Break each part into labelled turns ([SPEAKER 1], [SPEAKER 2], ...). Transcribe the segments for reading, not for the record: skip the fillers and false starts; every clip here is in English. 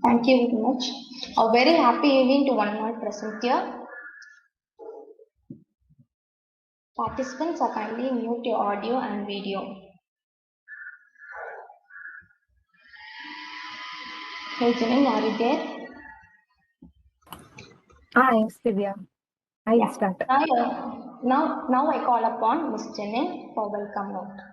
[SPEAKER 1] Thank you very much. A very happy evening to one more present here. Participants are kindly mute your audio and video. Hey Janine, are you there?
[SPEAKER 2] Hi, Sivya. I'll
[SPEAKER 1] Yeah.
[SPEAKER 2] start.
[SPEAKER 1] Now I call upon Miss Janine for welcome note.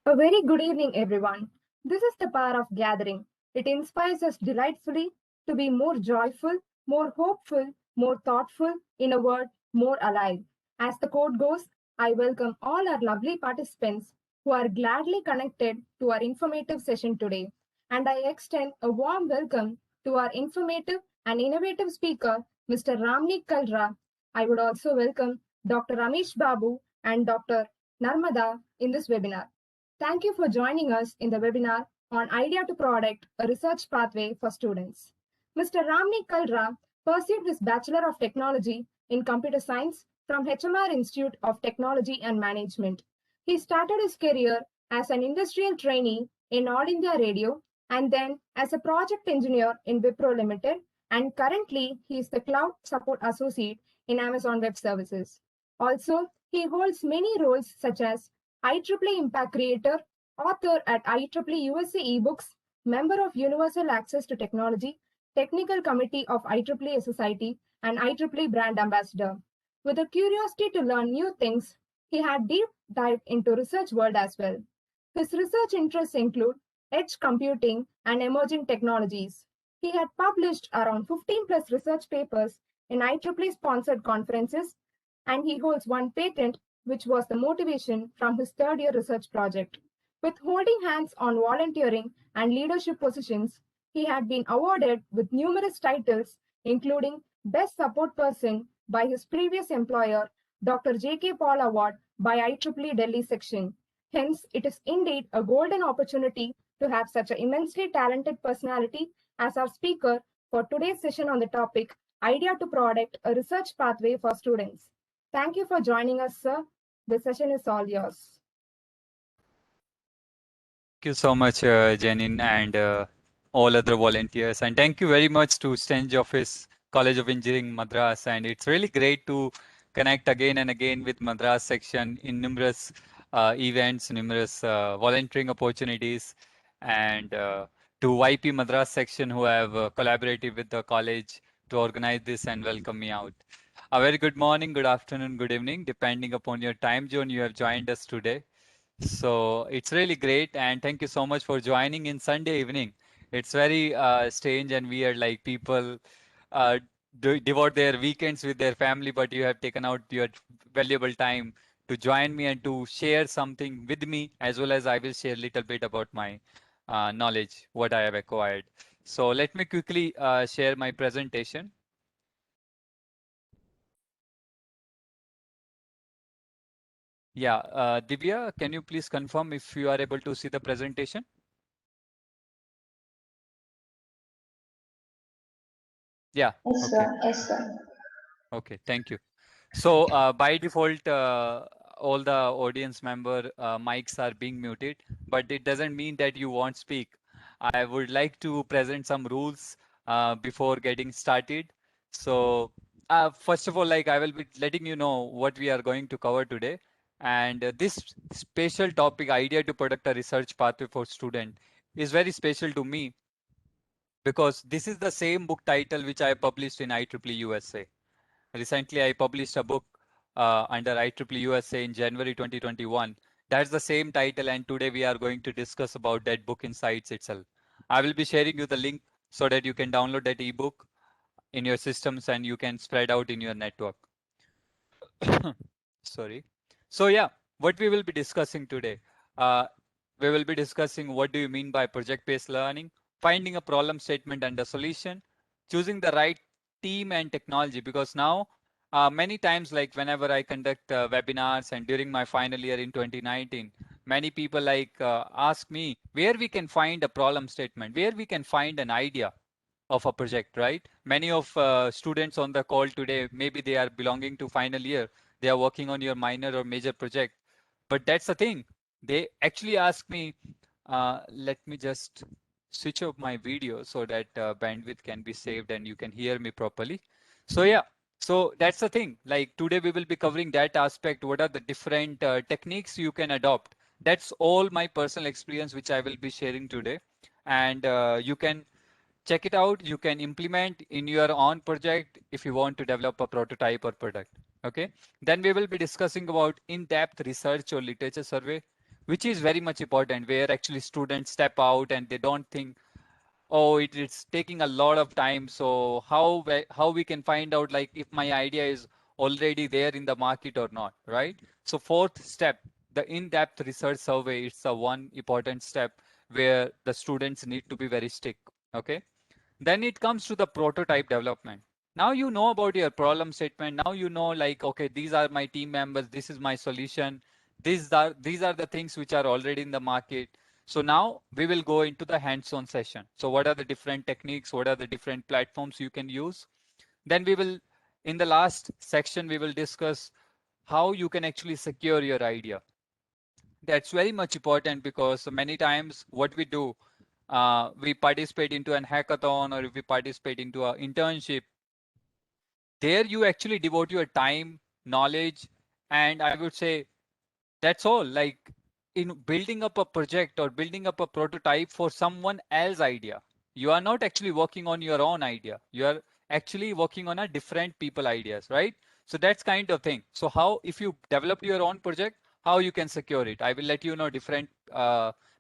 [SPEAKER 2] A very good evening, everyone. This is the power of gathering. It inspires us delightfully to be more joyful, more hopeful, more thoughtful, in a word, more alive. As the quote goes, I welcome all our lovely participants who are gladly connected to our informative session today. And I extend a warm welcome to our informative and innovative speaker, Mr. Ramni Kalra. I would also welcome Dr. Ramesh Babu and Dr. Narmada in this webinar. Thank you for joining us in the webinar on Idea to Product, a research pathway for students. Mr. Ramni Kalra pursued his Bachelor of Technology in Computer Science from HMR Institute of Technology and Management. He started his career as an industrial trainee in All India Radio and then as a project engineer in Wipro Limited, and currently he is the Cloud Support Associate in Amazon Web Services. Also, he holds many roles such as IEEE Impact Creator, author at IEEE USA eBooks, member of Universal Access to Technology, Technical Committee of IEEE Society, and IEEE Brand Ambassador. With a curiosity to learn new things, he had deep dived into research world as well. His research interests include edge computing and emerging technologies. He had published around 15 plus research papers in IEEE sponsored conferences, and he holds one patent, which was the motivation from his third year research project. With holding hands on volunteering and leadership positions, he had been awarded with numerous titles, including Best Support Person by his previous employer, Dr. J.K. Paul Award by IEEE Delhi section. Hence, it is indeed a golden opportunity to have such an immensely talented personality as our speaker for today's session on the topic Idea to Product, a research pathway for students. Thank you for joining us, sir. The session is all yours.
[SPEAKER 3] Thank you so much, Janine, and all other volunteers. And thank you very much to Stenj Office College of Engineering, Madras. And it's really great to connect again and again with Madras section in numerous events, numerous volunteering opportunities, and to YP Madras section who have collaborated with the college to organize this and welcome me out. A very good morning, good afternoon, good evening, depending upon your time zone you have joined us today. So it's really great, and thank you so much for joining in Sunday evening. It's very strange and weird, like people uh, devote their weekends with their family, but you have taken out your valuable time to join me and to share something with me, as well as I will share a little bit about my knowledge, what I have acquired. So let me quickly share my presentation. Yeah, Divya, can you please confirm if you are able to see the presentation? Yeah.
[SPEAKER 1] Yes,
[SPEAKER 3] Okay.
[SPEAKER 1] sir. Yes, sir.
[SPEAKER 3] Okay. Thank you. So by default, all the audience member mics are being muted, but it doesn't mean that you won't speak. I would like to present some rules before getting started. So first of all, like I will be letting you know what we are going to cover today. And this special topic, idea to product a research pathway for student, is very special to me because this is the same book title which I published in IEEE USA. Recently, I published a book under IEEE USA in January 2021. That's the same title, and today we are going to discuss about that book insights itself. I will be sharing you the link so that you can download that ebook in your systems and you can spread out in your network. Sorry. So yeah, what we will be discussing today. Uh, we will be discussing what do you mean by project-based learning, finding a problem statement and a solution, choosing the right team and technology, because now many times, like whenever I conduct webinars and during my final year in 2019, many people like ask me where we can find a problem statement, where we can find an idea of a project, right? Many of students on the call today, maybe they are belonging to final year, they are working on your minor or major project. But that's the thing. They actually ask me, let me just switch off my video so that bandwidth can be saved and you can hear me properly. So yeah, so that's the thing. Like today we will be covering that aspect. What are the different techniques you can adopt? That's all my personal experience which I will be sharing today. And you can check it out. You can implement in your own project if you want to develop a prototype or product. Okay. Then we will be discussing about in-depth research or literature survey, which is very much important, where actually students step out and they don't think, oh, it's taking a lot of time. So how we can find out like if my idea is already there in the market or not, right? So fourth step, the in-depth research survey, it's a one important step where the students need to be very strict. Okay. Then it comes to the prototype development. Now you know about your problem statement. Now you know like, okay, these are my team members. This is my solution. These are the things which are already in the market. So now we will go into the hands-on session. So what are the different techniques? What are the different platforms you can use? Then we will, in the last section, we will discuss how you can actually secure your idea. That's very much important because many times what we do, we participate into an hackathon or if we participate into an internship, there you actually devote your time, knowledge, and I would say that's all. Like in building up a project or building up a prototype for someone else's idea, you are not actually working on your own idea. You are actually working on a different people ideas, right? So that's kind of thing. So how, if you develop your own project, how you can secure it? I will let you know different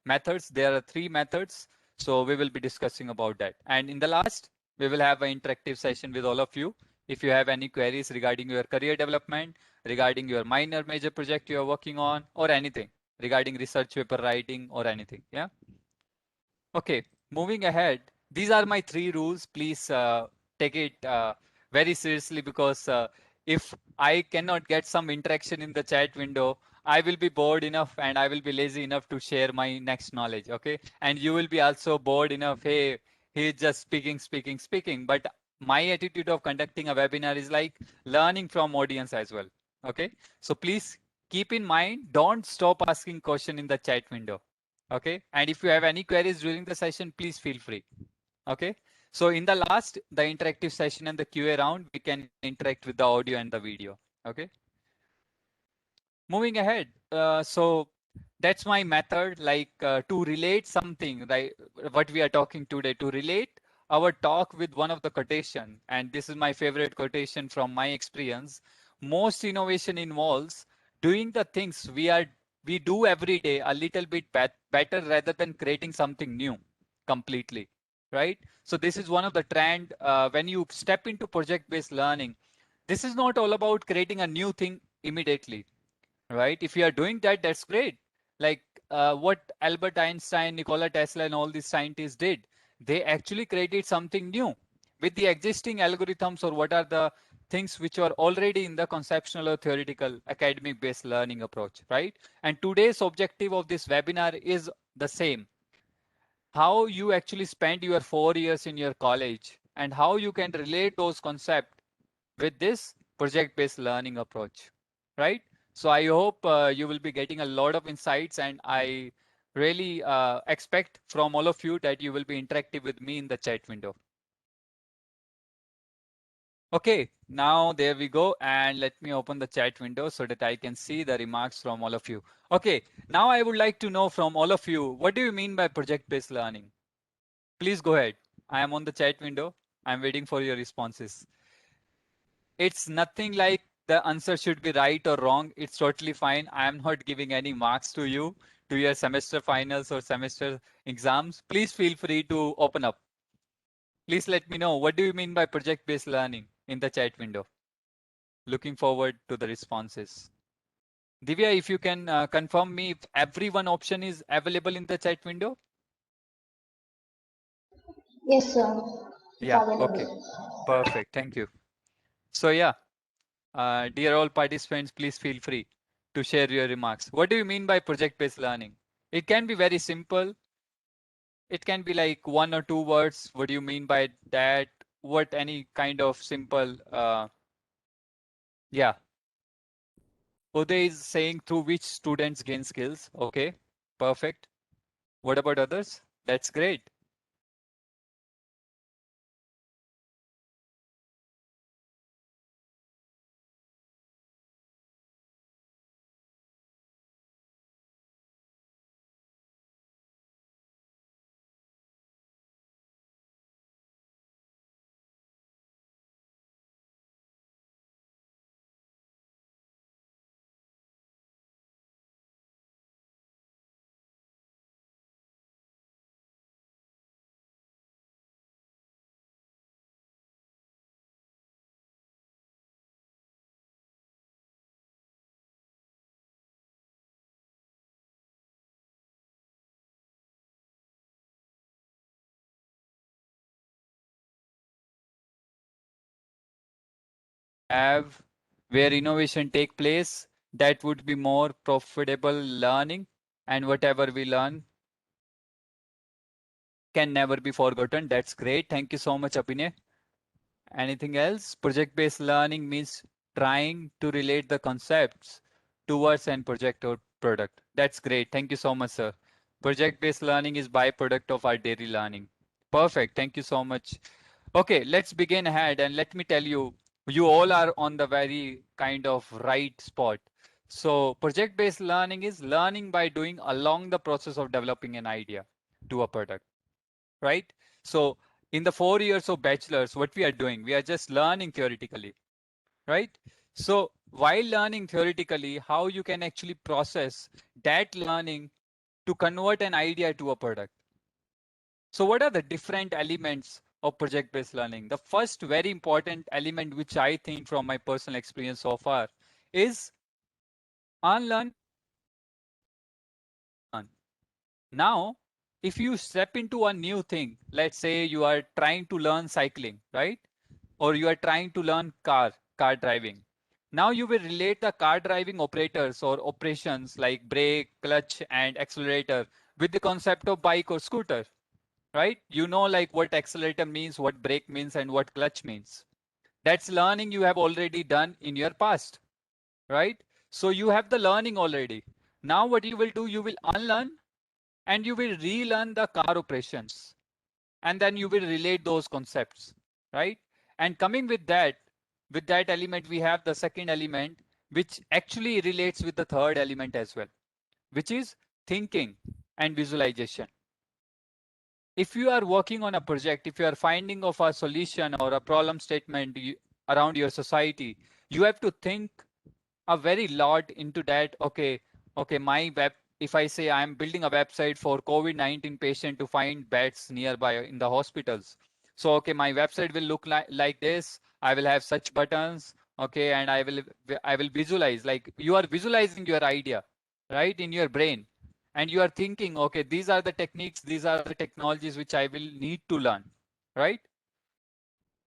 [SPEAKER 3] methods. There are 3 methods. So we will be discussing about that. And in the last, we will have an interactive session with all of you. If you have any queries regarding your career development, regarding your minor major project you are working on, or anything regarding research paper writing or anything. Yeah. Okay. Moving ahead. These are my 3 rules. Please take it very seriously because if I cannot get some interaction in the chat window, I will be bored enough and I will be lazy enough to share my next knowledge. Okay. And you will be also bored enough. Hey, he's just speaking. But my attitude of conducting a webinar is like learning from audience as well. Okay. So please keep in mind, don't stop asking question in the chat window. Okay. And if you have any queries during the session, please feel free. Okay. So in the last, the interactive session and the QA round, we can interact with the audio and the video. Okay. Moving ahead. So that's my method, like to relate something, right? What we are talking today, to relate our talk with one of the quotation. And this is my favorite quotation from my experience. Most innovation involves doing the things we do every day a little bit better rather than creating something new completely, right? So this is one of the trend when you step into project-based learning. This is not all about creating a new thing immediately, right? If you are doing that, that's great. Like what Albert Einstein, Nikola Tesla, and all these scientists did, they actually created something new with the existing algorithms or what are the things which are already in the conceptual or theoretical academic based learning approach, right? And today's objective of this webinar is the same. How you actually spend your 4 years in your college and how you can relate those concepts with this project-based learning approach, right? So I hope you will be getting a lot of insights and I really expect from all of you that you will be interactive with me in the chat window. Okay, now there we go. And let me open the chat window so that I can see the remarks from all of you. Okay, now I would like to know from all of you, what do you mean by project-based learning? Please go ahead. I am on the chat window. I'm waiting for your responses. It's nothing like the answer should be right or wrong. It's totally fine. I am not giving any marks to you, to your semester finals or semester exams. Please feel free to open up. Please let me know, what do you mean by project-based learning in the chat window? Looking forward to the responses. Divya, if you can confirm me if every one option is available in the chat window.
[SPEAKER 1] Yes, sir. It's
[SPEAKER 3] Yeah, okay.
[SPEAKER 1] available.
[SPEAKER 3] Perfect. Thank you. So yeah, dear all participants, please feel free to share your remarks. What do you mean by project-based learning? It can be very simple. It can be like 1 or 2 words. What do you mean by that? What any kind of simple, yeah. Uday is saying through which students gain skills. Okay, perfect. What about others? That's great. have where innovation take place, that would be more profitable learning, and whatever we learn can never be forgotten. That's great. Thank you so much, Abhinay. Anything else? Project-based learning means trying to relate the concepts towards an project or product. That's great. Thank you so much, sir. Project-based learning is byproduct of our daily learning. Perfect. Thank you so much. Okay, let's begin ahead and let me tell you, you all are on the very kind of right spot. So project-based learning is learning by doing along the process of developing an idea to a product, right? So in the 4 years of bachelor's, what we are doing, we are just learning theoretically, right? So while learning theoretically, how you can actually process that learning to convert an idea to a product. So what are the different elements of project-based learning? The first very important element, which I think from my personal experience so far, is unlearn. Now, if you step into a new thing, let's say you are trying to learn cycling, right? Or you are trying to learn car driving. Now you will relate the car driving operators or operations like brake, clutch, and accelerator with the concept of bike or scooter, right? You know, like what accelerator means, what brake means, and what clutch means. That's learning you have already done in your past, right? So you have the learning already. Now what you will do, you will unlearn and you will relearn the car operations. And then you will relate those concepts, right? And coming with that element, we have the second element, which actually relates with the third element as well, which is thinking and visualization. If you are working on a project, if you are finding of a solution or a problem statement around your society, you have to think a very lot into that. Okay, my web, if I say I'm building a website for COVID-19 patient to find beds nearby in the hospitals. So, okay, my website will look like this. I will have such buttons. Okay, and I will visualize, like you are visualizing your idea, right, in your brain. And you are thinking, okay, these are the techniques, these are the technologies which I will need to learn, right?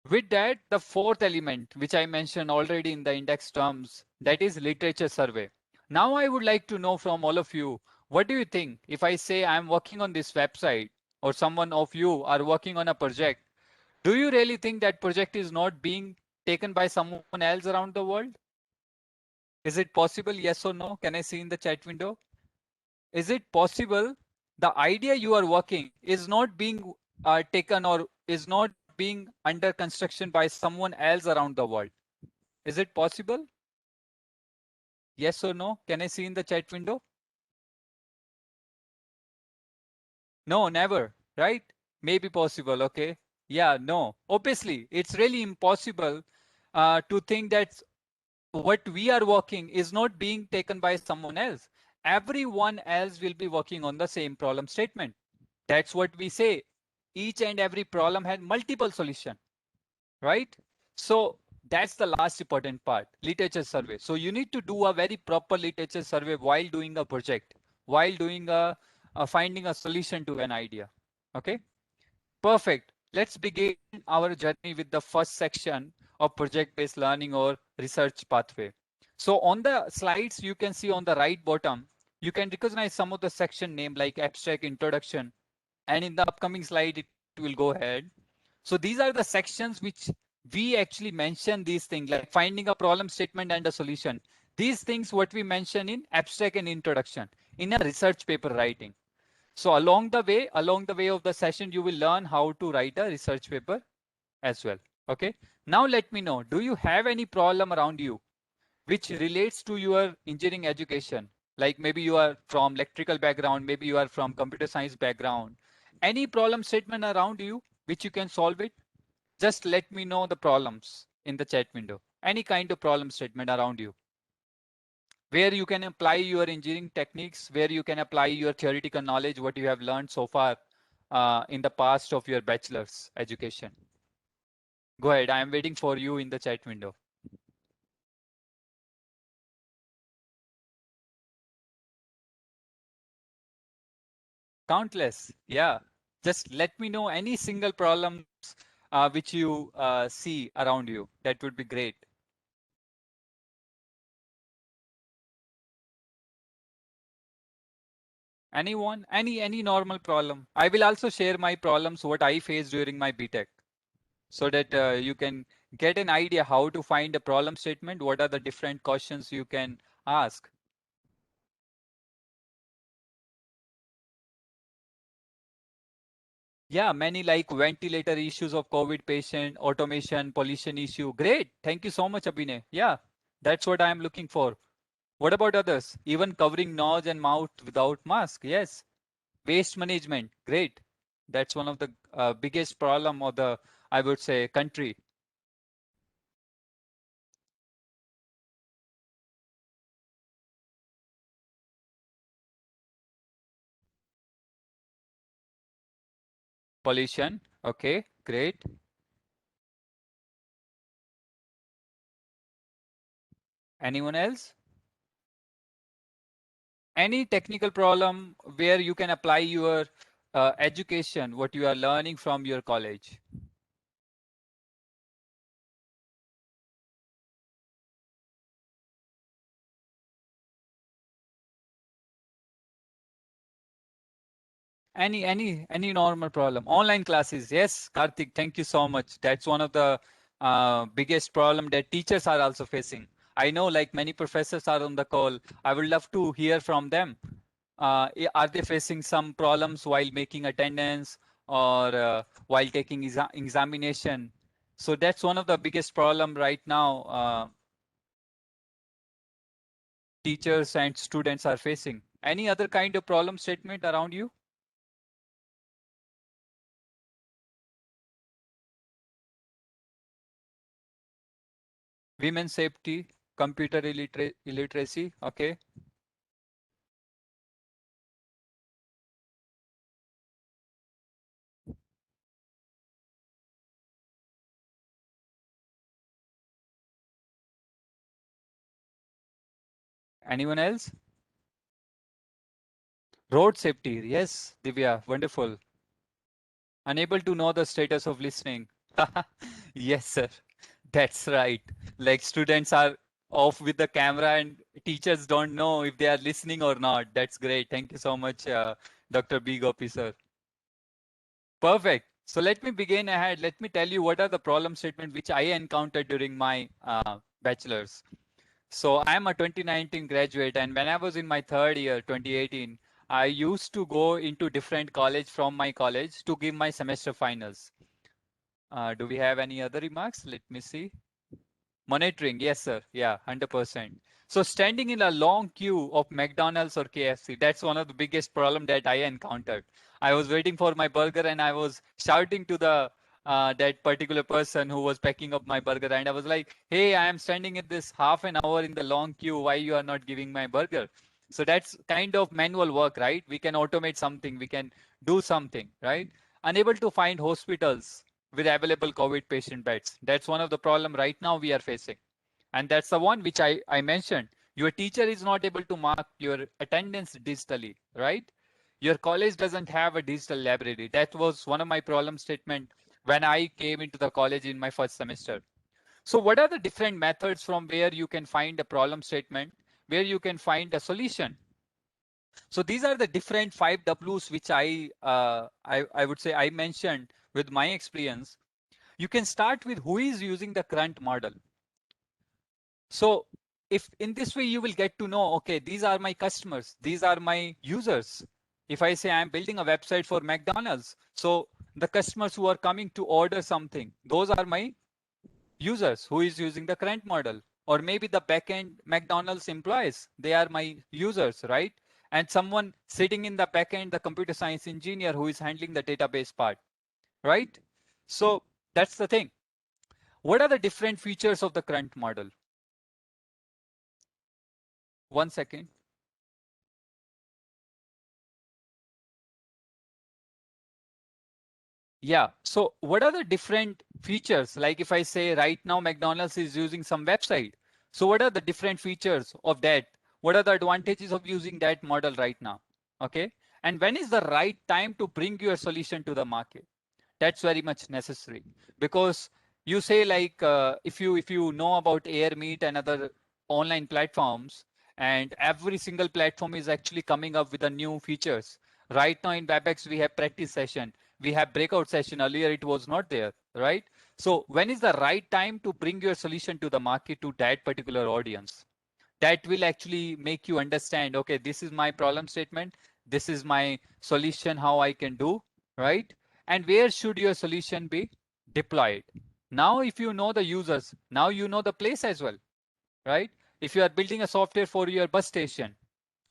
[SPEAKER 3] With that, the fourth element, which I mentioned already in the index terms, that is literature survey. Now I would like to know from all of you, what do you think if I say I'm working on this website or someone of you are working on a project? Do you really think that project is not being taken by someone else around the world? Is it possible? Yes or no? Can I see in the chat window? Is it possible the idea you are working is not being taken or is not being under construction by someone else around the world? Is it possible? Yes or no? Can I see in the chat window? No, never, right? Maybe possible, okay? Yeah, no. Obviously, it's really impossible to think that what we are working is not being taken by someone else. Everyone else will be working on the same problem statement. That's what we say. Each and every problem had multiple solutions, right? So that's the last important part, literature survey. So you need to do a very proper literature survey while doing a project, while doing finding a solution to an idea. Okay, perfect. Let's begin our journey with the first section of project-based learning or research pathway. So on the slides, you can see on the right bottom, you can recognize some of the section name like abstract, introduction, and in the upcoming slide, it will go ahead. So these are the sections which we actually mention these things like finding a problem statement and a solution. These things what we mention in abstract and introduction in a research paper writing. So along the way of the session, you will learn how to write a research paper as well. Okay. Now let me know, do you have any problem around you which relates to your engineering education? Like maybe you are from electrical background, maybe you are from computer science background. Any problem statement around you which you can solve it? Just let me know the problems in the chat window. Any kind of problem statement around you where you can apply your engineering techniques, where you can apply your theoretical knowledge, what you have learned so far in the past of your bachelor's education. Go ahead. I am waiting for you in the chat window. Countless. Yeah. Just let me know any single problems which you see around you. That would be great. Anyone? Any normal problem? I will also share my problems, what I faced during my BTech, so that you can get an idea how to find a problem statement, what are the different questions you can ask. Yeah, many like ventilator issues of COVID patient, automation, pollution issue. Great. Thank you so much, Abhinay. Yeah, that's what I'm looking for. What about others? Even covering nose and mouth without mask. Yes. Waste management. Great. That's one of the biggest problem of the, I would say, country. Pollution. Okay, great. Anyone else? Any technical problem where you can apply your education, what you are learning from your college? Any normal problem. Online classes. Yes, Karthik, thank you so much. That's one of the biggest problem that teachers are also facing. I know like many professors are on the call. I would love to hear from them. Are they facing some problems while making attendance or while taking examination? So that's one of the biggest problem right now teachers and students are facing. Any other kind of problem statement around you? Women's safety, computer illiteracy. Okay. Anyone else? Road safety. Yes, Divya. Wonderful. Unable to know the status of listening. Yes, sir. That's right. Like students are off with the camera and teachers don't know if they are listening or not. That's great. Thank you so much, Dr. B. Gopi, sir. Perfect. So let me begin ahead. Let me tell you what are the problem statement which I encountered during my bachelor's. So I'm a 2019 graduate, and when I was in my third year, 2018, I used to go into different college from my college to give my semester finals. Do we have any other remarks? Let me see. Monitoring, yes, sir. Yeah, 100%. So standing in a long queue of McDonald's or KFC, that's one of the biggest problem that I encountered. I was waiting for my burger and I was shouting to the that particular person who was packing up my burger, and I was like, "Hey, I am standing in this half an hour in the long queue. Why you are not giving my burger?" So that's kind of manual work, right? We can automate something, we can do something, right? Unable to find hospitals with available COVID patient beds. That's one of the problem right now we are facing. And that's the one which I mentioned. Your teacher is not able to mark your attendance digitally, right? Your college doesn't have a digital library. That was one of my problem statement when I came into the college in my first semester. So what are the different methods from where you can find a problem statement, where you can find a solution? So these are the different 5 Ws which I would say I mentioned with my experience. You can start with who is using the current model. So if in this way you will get to know, okay, these are my customers, these are my users. If I say I'm building a website for McDonald's, so the customers who are coming to order something, those are my users who is using the current model. Or maybe the backend McDonald's employees, they are my users, right? And someone sitting in the backend, the computer science engineer who is handling the database part, right? So that's the thing. What are the different features of the current model? One second. Yeah. So what are the different features? Like if I say right now McDonald's is using some website. So what are the different features of that? What are the advantages of using that model right now? Okay. And when is the right time to bring your solution to the market? That's very much necessary, because you say like if you know about AirMeet and other online platforms, and every single platform is actually coming up with a new features. Right now in WebEx, we have practice session, we have breakout session. Earlier, it was not there, right? So when is the right time to bring your solution to the market to that particular audience? That will actually make you understand, okay, this is my problem statement, this is my solution, how I can do, right? And where should your solution be deployed? Now, if you know the users, now you know the place as well, right? If you are building a software for your bus station,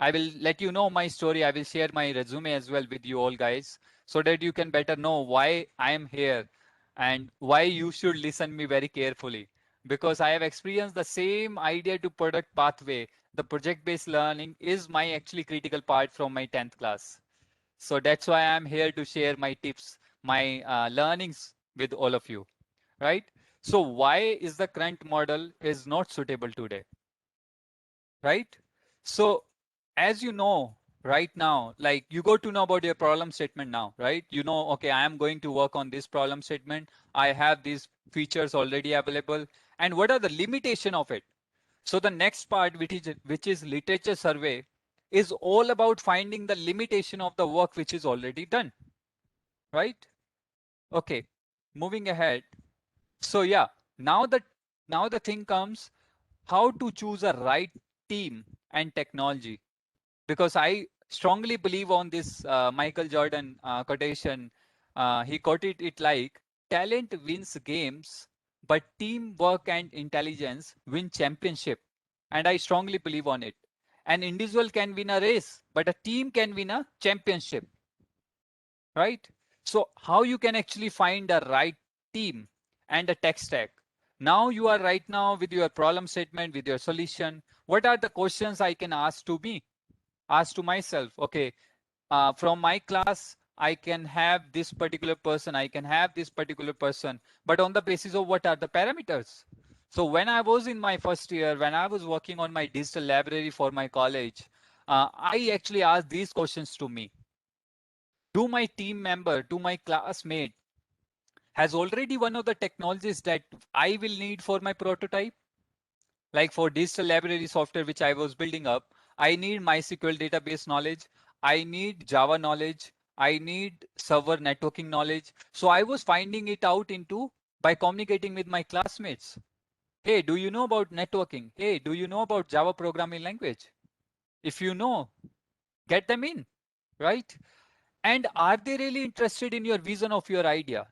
[SPEAKER 3] I will let you know my story. I will share my resume as well with you all guys so that you can better know why I am here and why you should listen me very carefully, because I have experienced the same idea to product pathway. The project based learning is my actually critical part from my 10th class. So that's why I'm here to share my tips, my learnings with all of you, right? So why is the current model is not suitable today? Right? So as you know, right now, like you got to know about your problem statement now, right? You know, okay, I am going to work on this problem statement. I have these features already available. And what are the limitation of it? So the next part, which is literature survey, is all about finding the limitation of the work which is already done, right? Okay, moving ahead. So yeah, now the now the thing comes, how to choose a right team and technology, because I strongly believe on this Michael Jordan quotation. He quoted it like, talent wins games, but teamwork and intelligence win championship. And I strongly believe on it. An individual can win a race, but a team can win a championship, right? So how you can actually find a right team and a tech stack? Now you are right now with your problem statement, with your solution. What are the questions I can ask to myself? Okay, from my class, I can have this particular person, I can have this particular person, but on the basis of what are the parameters? So when I was in my first year, when I was working on my digital library for my college, I actually asked these questions to me. Do my team member, do my classmate has already one of the technologies that I will need for my prototype? Like for digital library software, which I was building up, I need MySQL database knowledge. I need Java knowledge. I need server networking knowledge. So I was finding it out into by communicating with my classmates. Hey, do you know about networking? Hey, do you know about Java programming language? If you know, get them in, right? And are they really interested in your vision of your idea?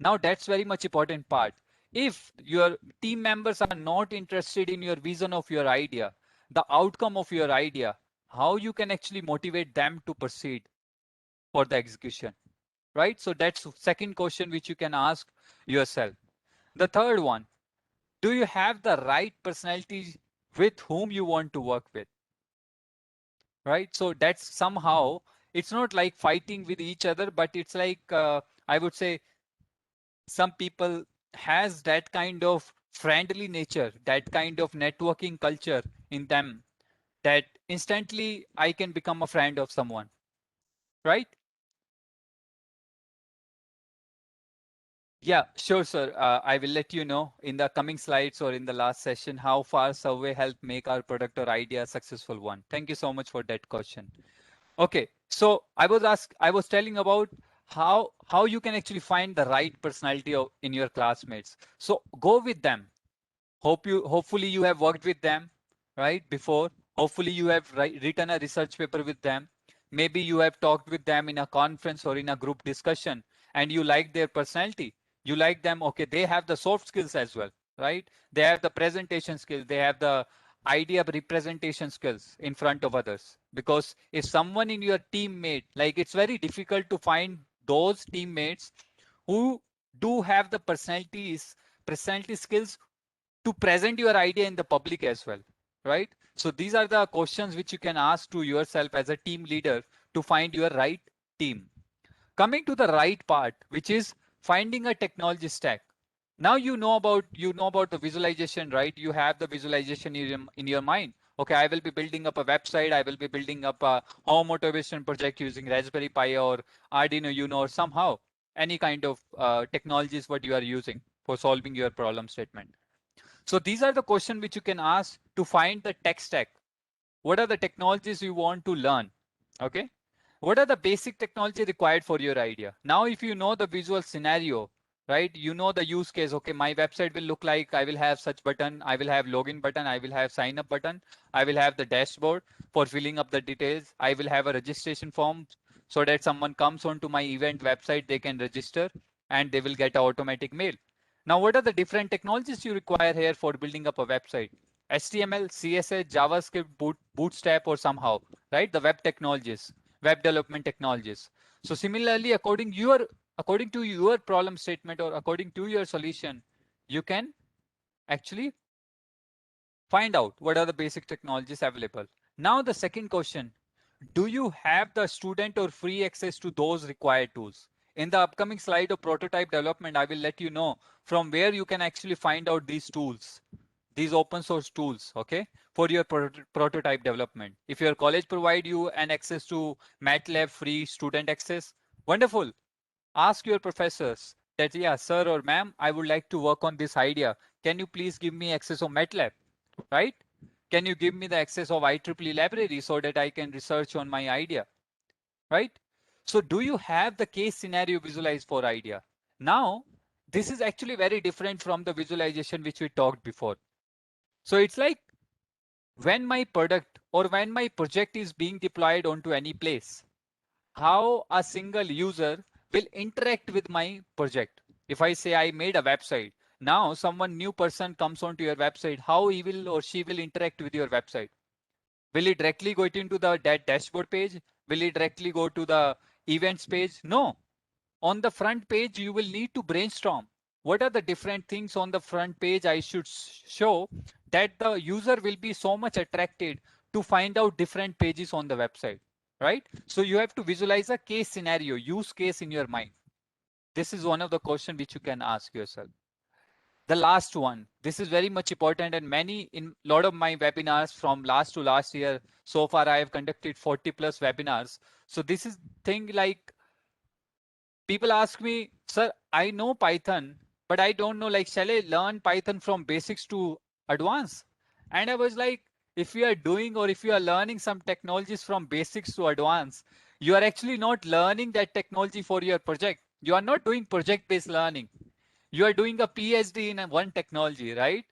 [SPEAKER 3] Now that's very much important part. If your team members are not interested in your vision of your idea, the outcome of your idea, how you can actually motivate them to proceed for the execution, right? So that's second question which you can ask yourself. The third one, do you have the right personality with whom you want to work with, right? So that's somehow, it's not like fighting with each other, but it's like, I would say some people has that kind of friendly nature, that kind of networking culture in them, that instantly I can become a friend of someone, right? Yeah, sure, sir. I will let you know in the coming slides or in the last session how far survey helped make our product or idea a successful one. Thank you so much for that question. Okay, so I was telling about how you can actually find the right personality in your classmates. So go with them. Hopefully you have worked with them, right, before. Hopefully you have written a research paper with them. Maybe you have talked with them in a conference or in a group discussion, and you like their personality. You like them. Okay, they have the soft skills as well, right? They have the presentation skills. They have the idea of representation skills in front of others. Because if someone in your teammate, like, it's very difficult to find those teammates who do have the personality skills to present your idea in the public as well, right? So these are the questions which you can ask to yourself as a team leader to find your right team. Coming to the right part, which is finding a technology stack. Now you know about the visualization, right? You have the visualization in your mind. Okay, I will be building up a website. I will be building up a home automation project using Raspberry Pi or Arduino Uno, or somehow any kind of technologies what you are using for solving your problem statement. So these are the questions which you can ask to find the tech stack, What are the technologies you want to learn? Okay. What are the basic technology required for your idea? Now, if you know the visual scenario, right, you know the use case. Okay, my website will look like, I will have such button, I will have login button, I will have sign up button, I will have the dashboard for filling up the details, I will have a registration form so that someone comes onto my event website, they can register and they will get an automatic mail. Now, what are the different technologies you require here for building up a website? HTML, CSS, JavaScript, Bootstrap, or somehow, right? The web technologies, web development technologies. So similarly, according to your problem statement or according to your solution, you can actually find out what are the basic technologies available. Now the second question, do you have the student or free access to those required tools? In the upcoming slide of prototype development, I will let you know from where you can actually find out these tools, these open source tools, okay, for your prototype development. If your college provide you an access to MATLAB free student access, wonderful. Ask your professors that, yeah, sir or ma'am, I would like to work on this idea. Can you please give me access of MATLAB, right? Can you give me the access of IEEE library so that I can research on my idea, right? So do you have the case scenario visualized for idea? Now, this is actually very different from the visualization which we talked before. So it's like when my product or when my project is being deployed onto any place, how a single user will interact with my project. If I say I made a website, now someone new person comes onto your website, how he will or she will interact with your website? Will he directly go into the dashboard page? Will he directly go to the events page? No. On the front page, you will need to brainstorm. What are the different things on the front page I should show that the user will be so much attracted to find out different pages on the website, right? So you have to visualize a case scenario, use case in your mind. This is one of the questions which you can ask yourself. The last one, this is very much important, and many in lot of my webinars from last to last year, so far I have conducted 40 plus webinars. So this is thing like people ask me, sir, I know Python, but I don't know, like, shall I learn Python from basics to advanced? And I was like, if you are doing or if you are learning some technologies from basics to advanced, you are actually not learning that technology for your project. You are not doing project-based learning. You are doing a PhD in one technology, right?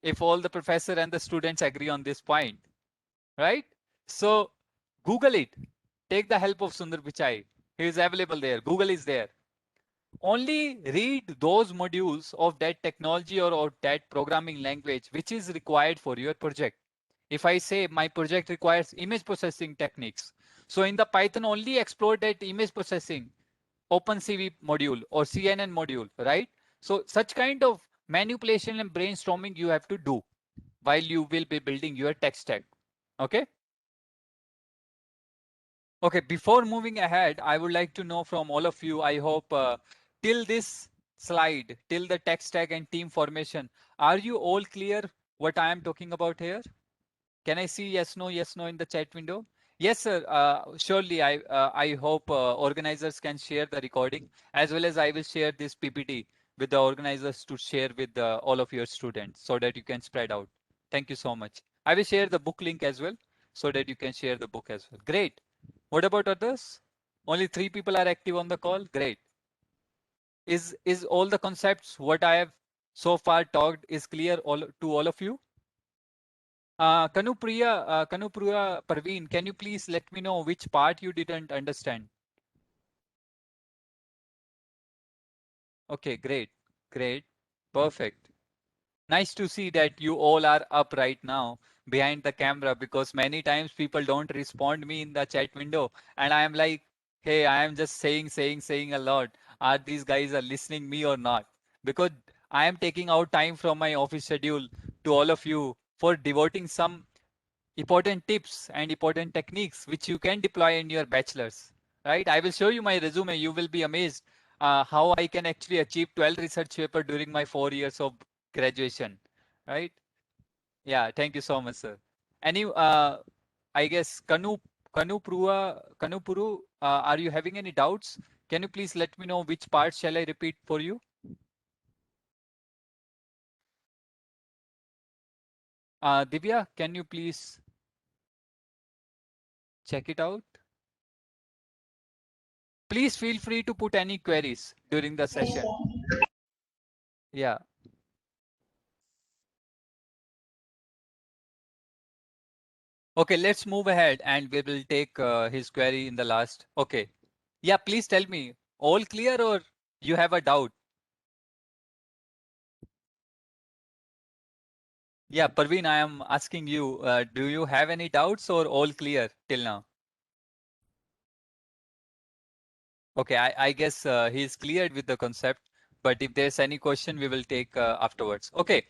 [SPEAKER 3] If all the professor and the students agree on this point, right? So Google it. Take the help of Sundar Pichai. He is available there. Google is there. Only read those modules of that technology or that programming language which is required for your project. If I say my project requires image processing techniques, so in the Python only explore that image processing OpenCV module or CNN module, right? So such kind of manipulation and brainstorming you have to do while you will be building your tech stack. Okay. Okay, before moving ahead, I would like to know from all of you, I hope till this slide, till the tech stack and team formation, are you all clear what I am talking about here? Can I see yes, no in the chat window? Yes, sir. Surely, I hope organizers can share the recording as well as I will share this PPT with the organizers to share with all of your students so that you can spread out. Thank you so much. I will share the book link as well so that you can share the book as well. Great. What about others? Only 3 people are active on the call. Great. Is all the concepts what I have so far talked is clear to all of you? Kanupriya Parveen, can you please let me know which part you didn't understand? Okay, great, great, perfect. Nice to see that you all are up right now behind the camera because many times people don't respond me in the chat window and I am like, hey, I am just saying a lot. Are these guys are listening me or not? Because I am taking out time from my office schedule to all of you for devoting some important tips and important techniques which you can deploy in your bachelor's, right? I will show you my resume. You will be amazed how I can actually achieve 12 research paper during my 4 years of graduation, right? Yeah, thank you so much, sir. Any, I guess, Kanupuru, are you having any doubts? Can you please let me know which part shall I repeat for you? Divya, can you please check it out. Please feel free to put any queries during the
[SPEAKER 1] Yes,
[SPEAKER 3] session.
[SPEAKER 1] sir.
[SPEAKER 3] Yeah. Okay, let's move ahead and we will take his query in the last. Okay. Yeah, please tell me, all clear or you have a doubt? Yeah, Parveen, I am asking you, do you have any doubts or all clear till now? Okay, I guess he's cleared with the concept, but if there's any question, we will take afterwards. Okay,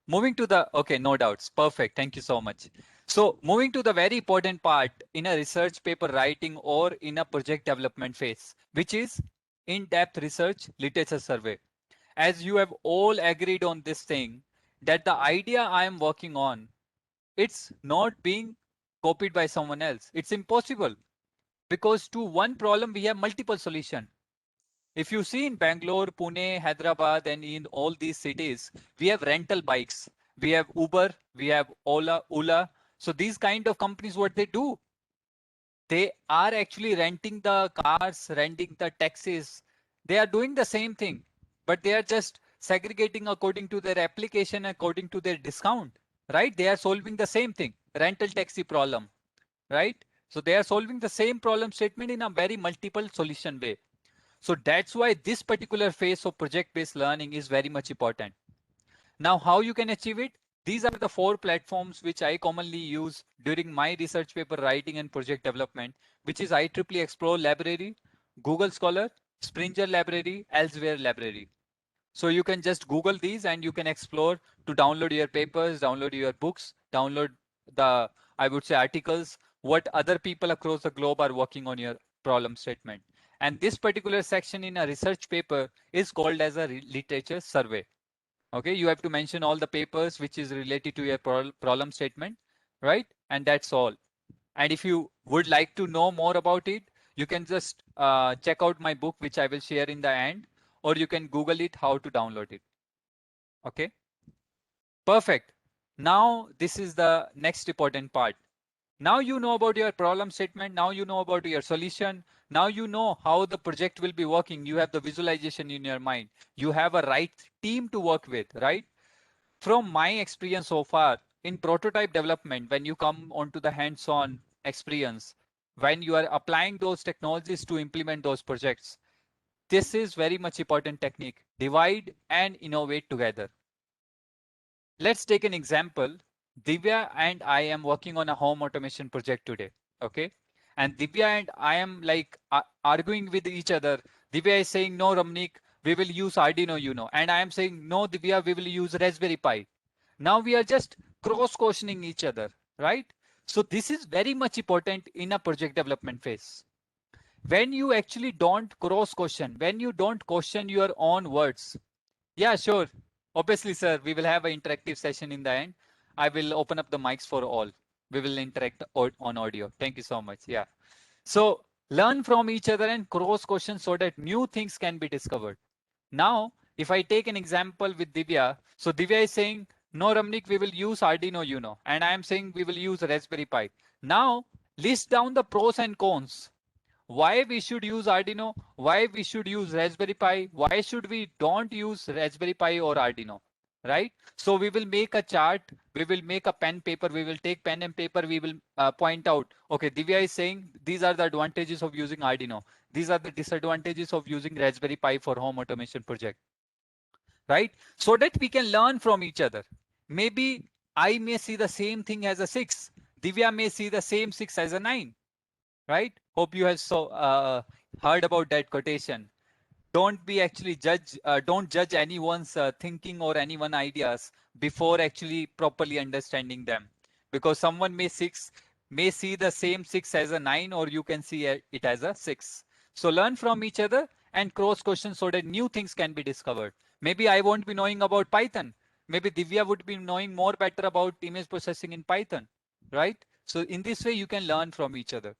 [SPEAKER 3] moving to the, okay, no doubts. Perfect. Thank you so much. So moving to the very important part in a research paper writing or in a project development phase, which is in-depth research literature survey. As you have all agreed on this thing, that the idea I am working on, it's not being copied by someone else. It's impossible because to one problem, we have multiple solutions. If you see in Bangalore, Pune, Hyderabad, and in all these cities, we have rental bikes. We have Uber, we have Ola. So these kind of companies, what they do, they are actually renting the cars, renting the taxis. They are doing the same thing, but they are just segregating according to their application, according to their discount, right? They are solving the same thing, rental taxi problem, right? So they are solving the same problem statement in a very multiple solution way. So that's why this particular phase of project-based learning is very much important. Now, how you can achieve it? These are the 4 platforms which I commonly use during my research paper writing and project development, which is IEEE Explore Library, Google Scholar, Springer Library, Elsewhere Library. So you can just Google these and you can explore to download your papers, download your books, download the, I would say, articles, what other people across the globe are working on your problem statement. And this particular section in a research paper is called as a literature survey. Okay, you have to mention all the papers which is related to your problem statement, right? And that's all. And if you would like to know more about it, you can just check out my book, which I will share in the end, or you can Google it, how to download it. Okay, perfect. Now, this is the next important part. Now you know about your problem statement. Now you know about your solution. Now you know how the project will be working. You have the visualization in your mind. You have a right team to work with, right? From my experience so far in prototype development, when you come onto the hands-on experience, when you are applying those technologies to implement those projects, this is very much important technique. Divide and innovate together. Let's take an example. Divya and I am working on a home automation project today. Okay. And Divya and I am like arguing with each other. Divya is saying, no, Ramnik, we will use Arduino, you know. And I am saying, no, Divya, we will use Raspberry Pi. Now we are just cross questioning each other, right? So this is very much important in a project development phase. When you actually don't cross question, when you don't question your own words. Yeah, sure. Obviously, sir, we will have an interactive session in the end. I will open up the mics for all. We will interact on audio. Thank you so much. Yeah. So learn from each other and cross question so that new things can be discovered. Now, if I take an example with Divya, so Divya is saying, no, Ramnik, we will use Arduino, you know, and I am saying we will use Raspberry Pi. Now, list down the pros and cons. Why we should use Arduino, why we should use Raspberry Pi, why should we don't use Raspberry Pi or Arduino, right? So we will make a chart, we will make a pen paper, we will take pen and paper, we will point out, okay, Divya is saying these are the advantages of using Arduino. These are the disadvantages of using Raspberry Pi for home automation project, right? So that we can learn from each other. Maybe I may see the same thing as a 6. Divya may see the same 6 as a 9, right? Hope you have heard about that quotation. Don't be actually don't judge anyone's thinking or anyone ideas before actually properly understanding them, because someone may see the same 6 as a 9, or you can see it as a 6. So learn from each other and cross question so that new things can be discovered. Maybe I won't be knowing about Python. Maybe Divya would be knowing more better about image processing in Python, right? So in this way, you can learn from each other.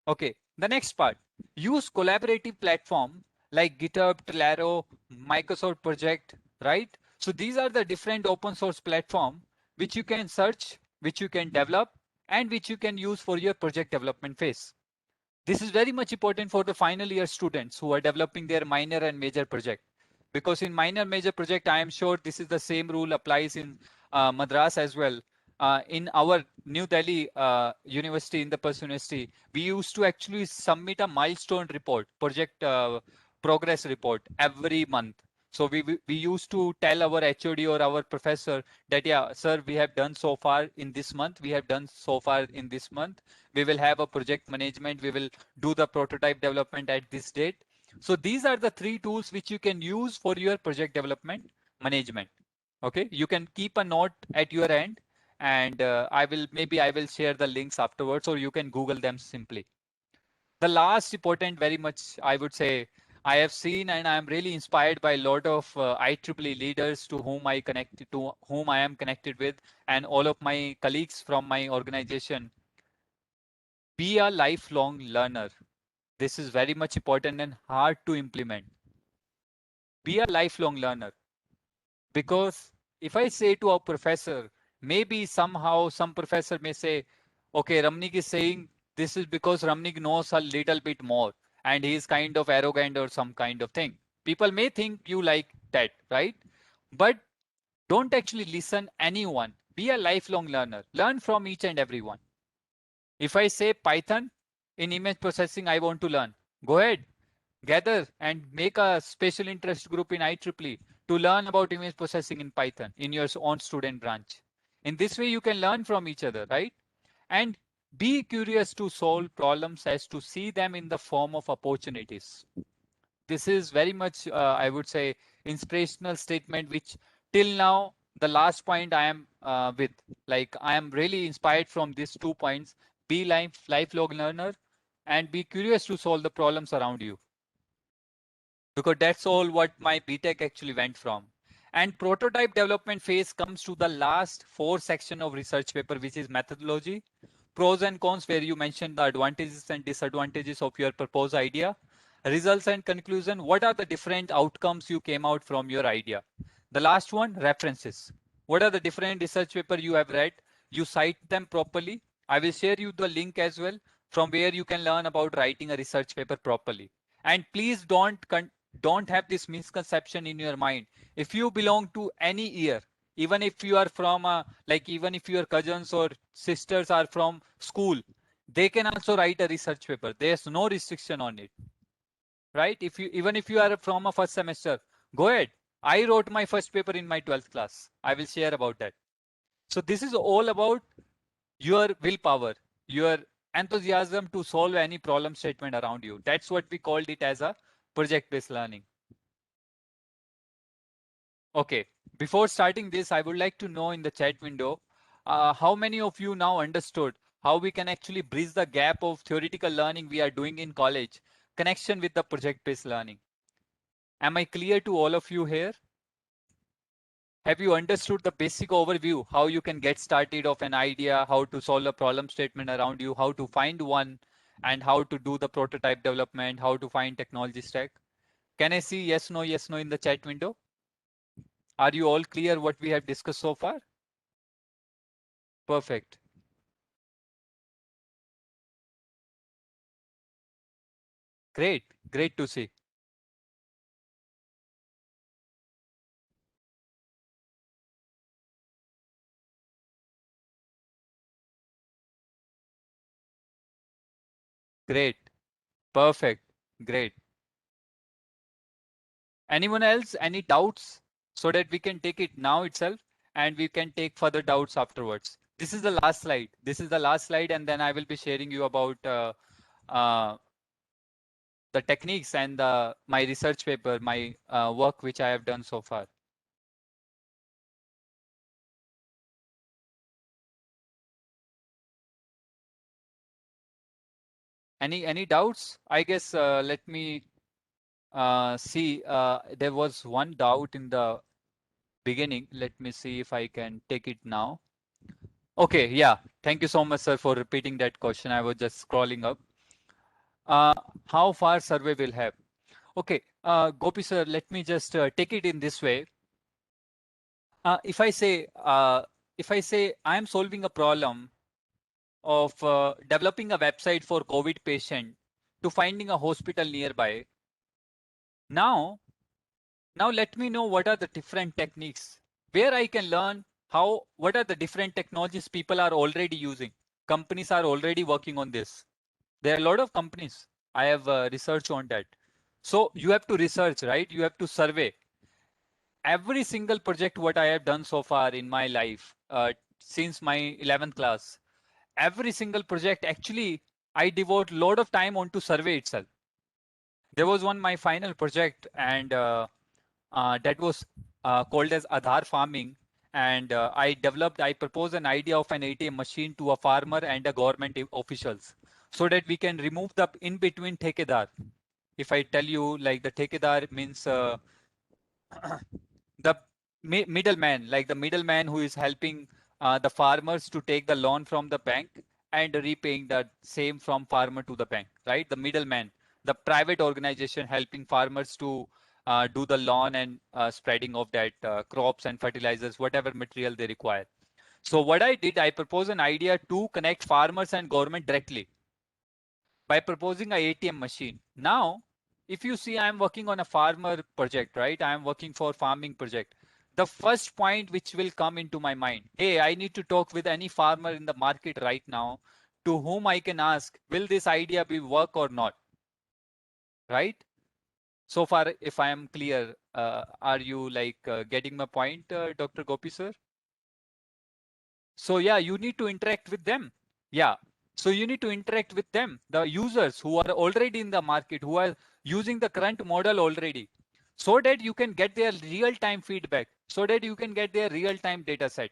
[SPEAKER 3] Okay, the next part, use collaborative platform like GitHub, Trello, Microsoft Project, right? So these are the different open source platform which you can search, which you can develop, and which you can use for your project development phase. This is very much important for the final year students who are developing their minor and major project. Because in minor major project, I am sure this is the same rule applies in Madras as well. In our New Delhi University, in the Purse University, we used to actually submit a milestone report, project progress report every month. So we used to tell our HOD or our professor that, yeah, sir, we have done so far in this month. We have done so far in this month. We will have a project management. We will do the prototype development at this date. So these are the 3 tools which you can use for your project development management. Okay, you can keep a note at your end, and I will share the links afterwards, or you can Google them simply. The last important, very much, I would say, I have seen and I am really inspired by a lot of IEEE leaders to whom I am connected with, and all of my colleagues from my organization. Be a lifelong learner. This is very much important and hard to implement. Be a lifelong learner. Because if I say to a professor, maybe somehow some professor may say, okay, Ramnik is saying this is because Ramnik knows a little bit more and he is kind of arrogant or some kind of thing. People may think you like that, right? But don't actually listen anyone. Be a lifelong learner. Learn from each and everyone. If I say Python in image processing, I want to learn. Go ahead, gather and make a special interest group in IEEE to learn about image processing in Python in your own student branch. In this way, you can learn from each other, right? And be curious to solve problems as to see them in the form of opportunities. This is very much, I would say, inspirational statement, which till now, the last point I am with, like I am really inspired from these 2 points. Be lifelong learner and be curious to solve the problems around you. Because that's all what my BTech actually went from. And prototype development phase comes to the last 4 section of research paper, which is methodology, pros and cons, where you mentioned the advantages and disadvantages of your proposed idea, results and conclusion, what are the different outcomes you came out from your idea. The last one, references. What are the different research paper you have read? You cite them properly. I will share you the link as well from where you can learn about writing a research paper properly. And please don't have this misconception in your mind. If you belong to any year, even if you are from even if your cousins or sisters are from school, they can also write a research paper. There's no restriction on it, right? Even if you are from a first semester, go ahead. I wrote my first paper in my 12th class. I will share about that. So this is all about your willpower, your enthusiasm to solve any problem statement around you. That's what we called it as a project-based learning. Okay, before starting this, I would like to know in the chat window, how many of you now understood how we can actually bridge the gap of theoretical learning we are doing in college, connection with the project-based learning? Am I clear to all of you here? Have you understood the basic overview, how you can get started of an idea, how to solve a problem statement around you, how to find one, and how to do the prototype development, how to find technology stack? Can I see yes, no in the chat window? Are you all clear what we have discussed so far? Perfect. Great, great to see. Great, perfect, great. Anyone else, any doubts, so that we can take it now itself and we can take further doubts afterwards? This is the last slide. This is the last slide, and then I will be sharing you about uh, the techniques and my research paper, my work which I have done so far. Any doubts? I guess let me see. There was one doubt in the beginning. Let me see if I can take it now. Okay, yeah. Thank you so much, sir, for repeating that question. I was just scrolling up. How far survey will have? Okay, Gopi sir, let me just take it in this way. If I say I am solving a problem of developing a website for COVID patient to finding a hospital nearby. Now, now let me know what are the different techniques where I can learn what are the different technologies people are already using. Companies are already working on this. There are a lot of companies. I have research on that. So you have to research, right? You have to survey every single project what I have done so far in my life since my 11th class. Every single project, actually, I devote a lot of time onto survey itself. There was one my final project, and that was called as Aadhaar farming. And I proposed an idea of an ATM machine to a farmer and a government officials so that we can remove the in between thekedar. If I tell you, like, the thekedar means the middleman, like the middleman who is helping the farmers to take the loan from the bank and repaying the same from farmer to the bank, right? The middleman, the private organization helping farmers to do the loan and spreading of that crops and fertilizers, whatever material they require. So what I did, I proposed an idea to connect farmers and government directly by proposing a ATM machine. Now, if you see, I'm working on a farmer project, right? I'm working for farming project. The first point which will come into my mind, hey, I need to talk with any farmer in the market right now to whom I can ask, will this idea be work or not, right? So far, if I am clear, are you like getting my point, Dr. Gopi sir? So yeah, you need to interact with them. Yeah. So you need to interact with them, the users who are already in the market, who are using the current model already, so that you can get their real-time feedback, so that you can get their real-time data set,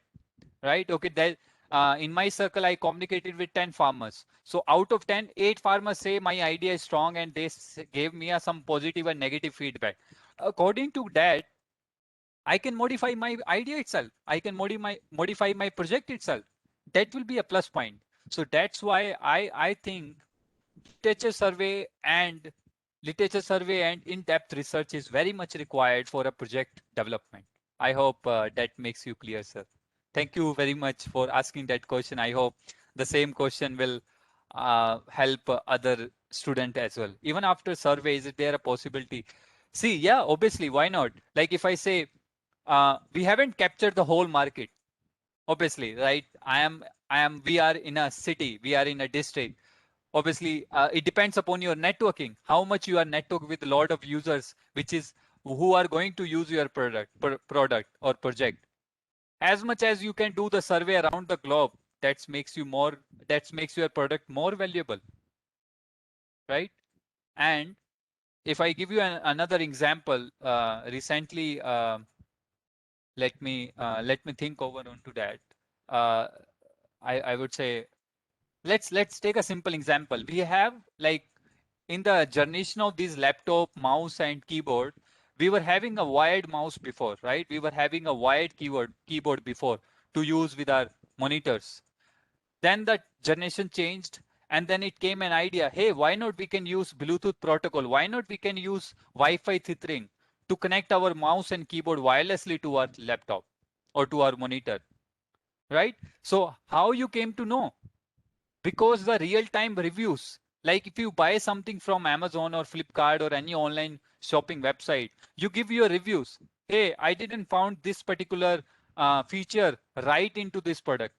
[SPEAKER 3] right? Okay, that in my circle, I communicated with 10 farmers. So out of 10, 8 farmers say my idea is strong and they gave me some positive and negative feedback. According to that, I can modify my idea itself. I can modify my project itself. That will be a plus point. So that's why I think literature survey and literature survey and in-depth research is very much required for a project development. I hope that makes you clear, sir. Thank you very much for asking that question. I hope the same question will help other student as well. Even after survey, is there a possibility? See, yeah, obviously, why not? Like if I say we haven't captured the whole market, obviously, right? We are in a city, we are in a district. Obviously, it depends upon your networking, how much you are network with a lot of users, which is who are going to use your product or project. As much as you can do the survey around the globe, that makes your product more valuable, right? And if I give you another example, recently, let me think over onto that. Uh, I would say let's take a simple example. We have, like, in the generation of these laptop, mouse, and keyboard, we were having a wired mouse before, right? We were having a wired keyboard before to use with our monitors. Then the generation changed, and then it came an idea, hey, why not we can use Bluetooth protocol? Why not we can use Wi-Fi tethering to connect our mouse and keyboard wirelessly to our laptop or to our monitor, right? So how you came to know? Because the real-time reviews, like if you buy something from Amazon or Flipkart or any online shopping website, you give your reviews. Hey, I didn't found this particular feature right into this product.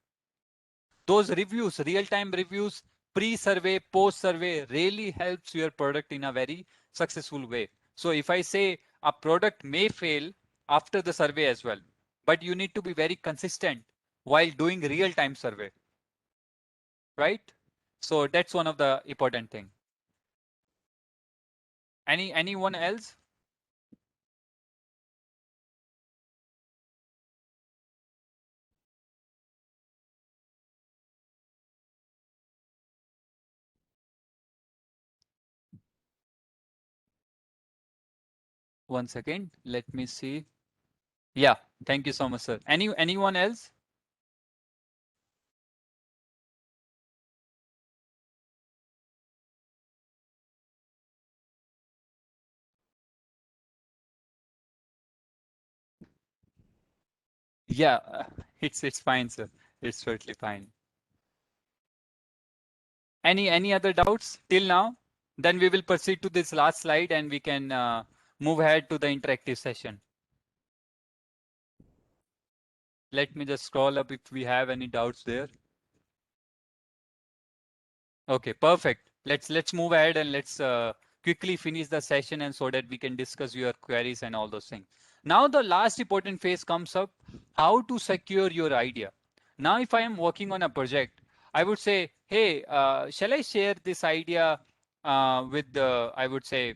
[SPEAKER 3] Those reviews, real-time reviews, pre-survey, post-survey really helps your product in a very successful way. So if I say a product may fail after the survey as well, but you need to be very consistent while doing real-time survey, right? So that's one of the important thing. Anyone else? One second, let me see. Yeah, thank you so much, sir. Anyone else? Yeah, it's fine, sir. It's totally fine. Any other doubts till now? Then we will proceed to this last slide and we can move ahead to the interactive session. Let me just scroll up if we have any doubts there. Okay, perfect. Let's move ahead and let's quickly finish the session and so that we can discuss your queries and all those things. Now the last important phase comes up, how to secure your idea. Now, if I am working on a project, I would say, hey, shall I share this idea with the, I would say,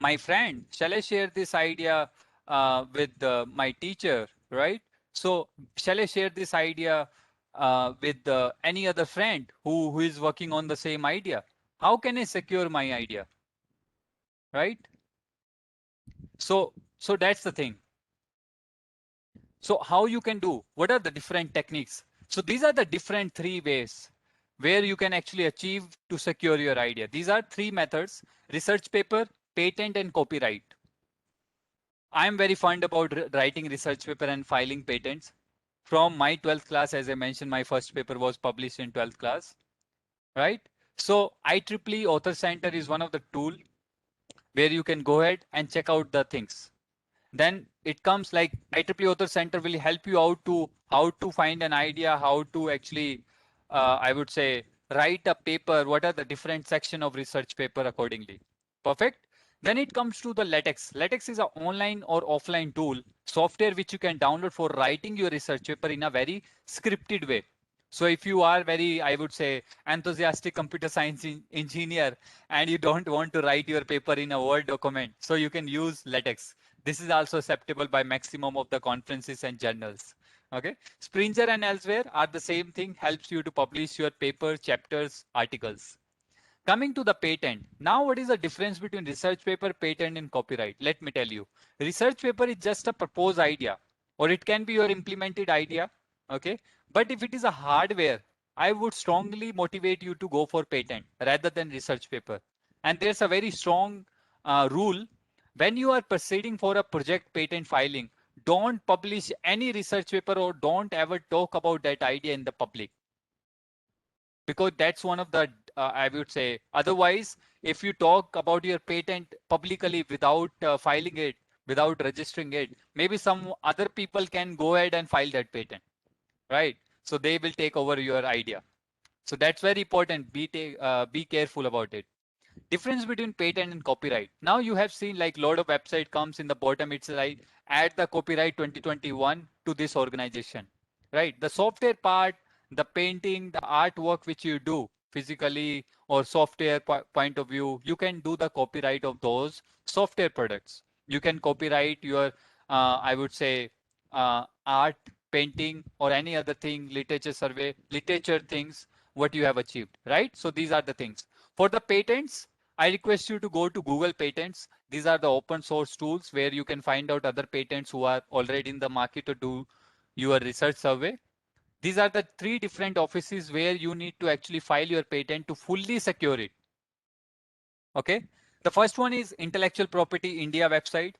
[SPEAKER 3] my friend? Shall I share this idea with my teacher, right? So shall I share this idea with any other friend who is working on the same idea? How can I secure my idea, right? So that's the thing. So how you can do, what are the different techniques? So these are the different 3 ways where you can actually achieve to secure your idea. These are 3 methods: research paper, patent, and copyright. I'm very fond about writing research paper and filing patents. From my 12th class, as I mentioned, my first paper was published in 12th class, right? So IEEE Author Center is one of the tool where you can go ahead and check out the things. Then it comes like IEEE Author Center will help you out to how to find an idea, how to actually, I would say, write a paper, what are the different section of research paper accordingly. Perfect. Then it comes to the LaTeX. LaTeX is an online or offline tool, software which you can download for writing your research paper in a very scripted way. So if you are very, I would say, enthusiastic computer science engineer and you don't want to write your paper in a Word document, so you can use LaTeX. This is also acceptable by maximum of the conferences and journals. Okay, Springer and elsewhere are the same thing, helps you to publish your paper, chapters, articles. Coming to the patent. Now, what is the difference between research paper, patent, and copyright? Let me tell you. Research paper is just a proposed idea, or it can be your implemented idea. Okay, but if it is a hardware, I would strongly motivate you to go for patent rather than research paper. And there's a very strong rule. When you are proceeding for a project patent filing, don't publish any research paper or don't ever talk about that idea in the public, because that's one of the I would say, otherwise if you talk about your patent publicly without filing it, without registering it, maybe some other people can go ahead and file that patent, right? So they will take over your idea. So that's very important. Be careful about it. Difference between patent and copyright. Now you have seen like lot of website comes in the bottom, it's like add the copyright 2021 to this organization, right? The software part, the painting, the artwork which you do physically or software point of view, you can do the copyright of those software products. You can copyright your I would say art, painting, or any other thing, literature survey, literature things, what you have achieved, right? So these are the things. For the patents, I request you to go to Google Patents. These are the open source tools where you can find out other patents who are already in the market to do your research survey. These are the 3 different offices where you need to actually file your patent to fully secure it. Okay. The first one is Intellectual Property India website,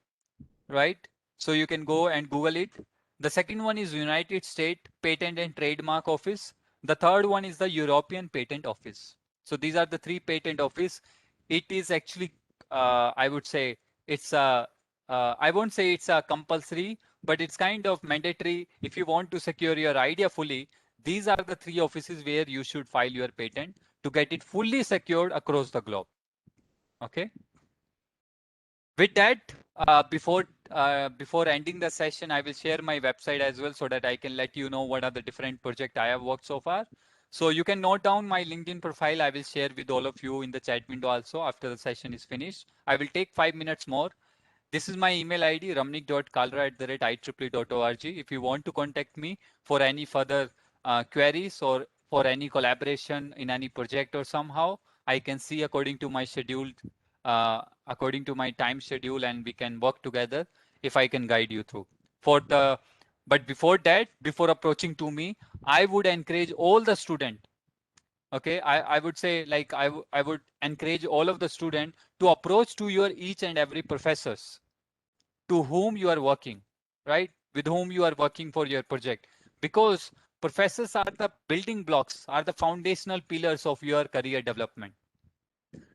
[SPEAKER 3] right? So you can go and Google it. The second one is United States Patent and Trademark Office. The third one is the European Patent Office. So these are the 3 patent office. It is actually, I would say, it's a, I won't say it's a compulsory, but it's kind of mandatory. If you want to secure your idea fully, these are the 3 offices where you should file your patent to get it fully secured across the globe. Okay. With that, before ending the session, I will share my website as well so that I can let you know what are the different projects I have worked so far. So you can note down my LinkedIn profile. I will share with all of you in the chat window also after the session is finished. I will take 5 minutes more. This is my email ID, ramnik.kalra@ieee.org. If you want to contact me for any further queries or for any collaboration in any project or somehow, I can see according to my schedule, according to my time schedule, and we can work together if I can guide you through. But before that, before approaching to me, I would encourage all the students. Okay, I would say like I would encourage all of the students to approach to your each and every professors to whom you are working, right? With whom you are working for your project. Because professors are the building blocks, are the foundational pillars of your career development.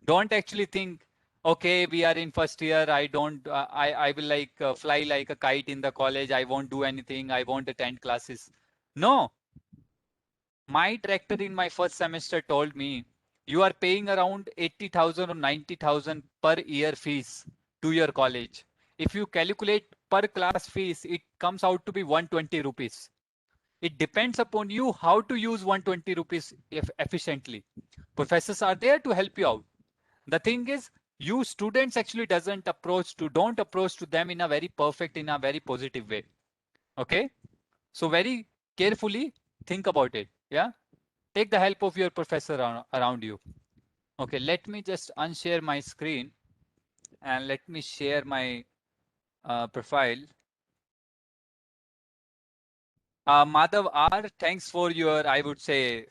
[SPEAKER 3] Don't actually think, okay, we are in first year, I don't, I will like fly like a kite in the college, I won't do anything, I won't attend classes. No, my director in my first semester told me, you are paying around 80,000 or 90,000 per year fees to your college. If you calculate per class fees, it comes out to be 120 rupees. It depends upon you how to use 120 rupees efficiently. Professors are there to help you out. The thing is, you students actually don't approach to them in a very perfect, in a very positive way. Okay? So very carefully think about it. Yeah? Take the help of your professor around you. Okay, let me just unshare my screen and let me share my profile. Madhav R, thanks for your, I would say,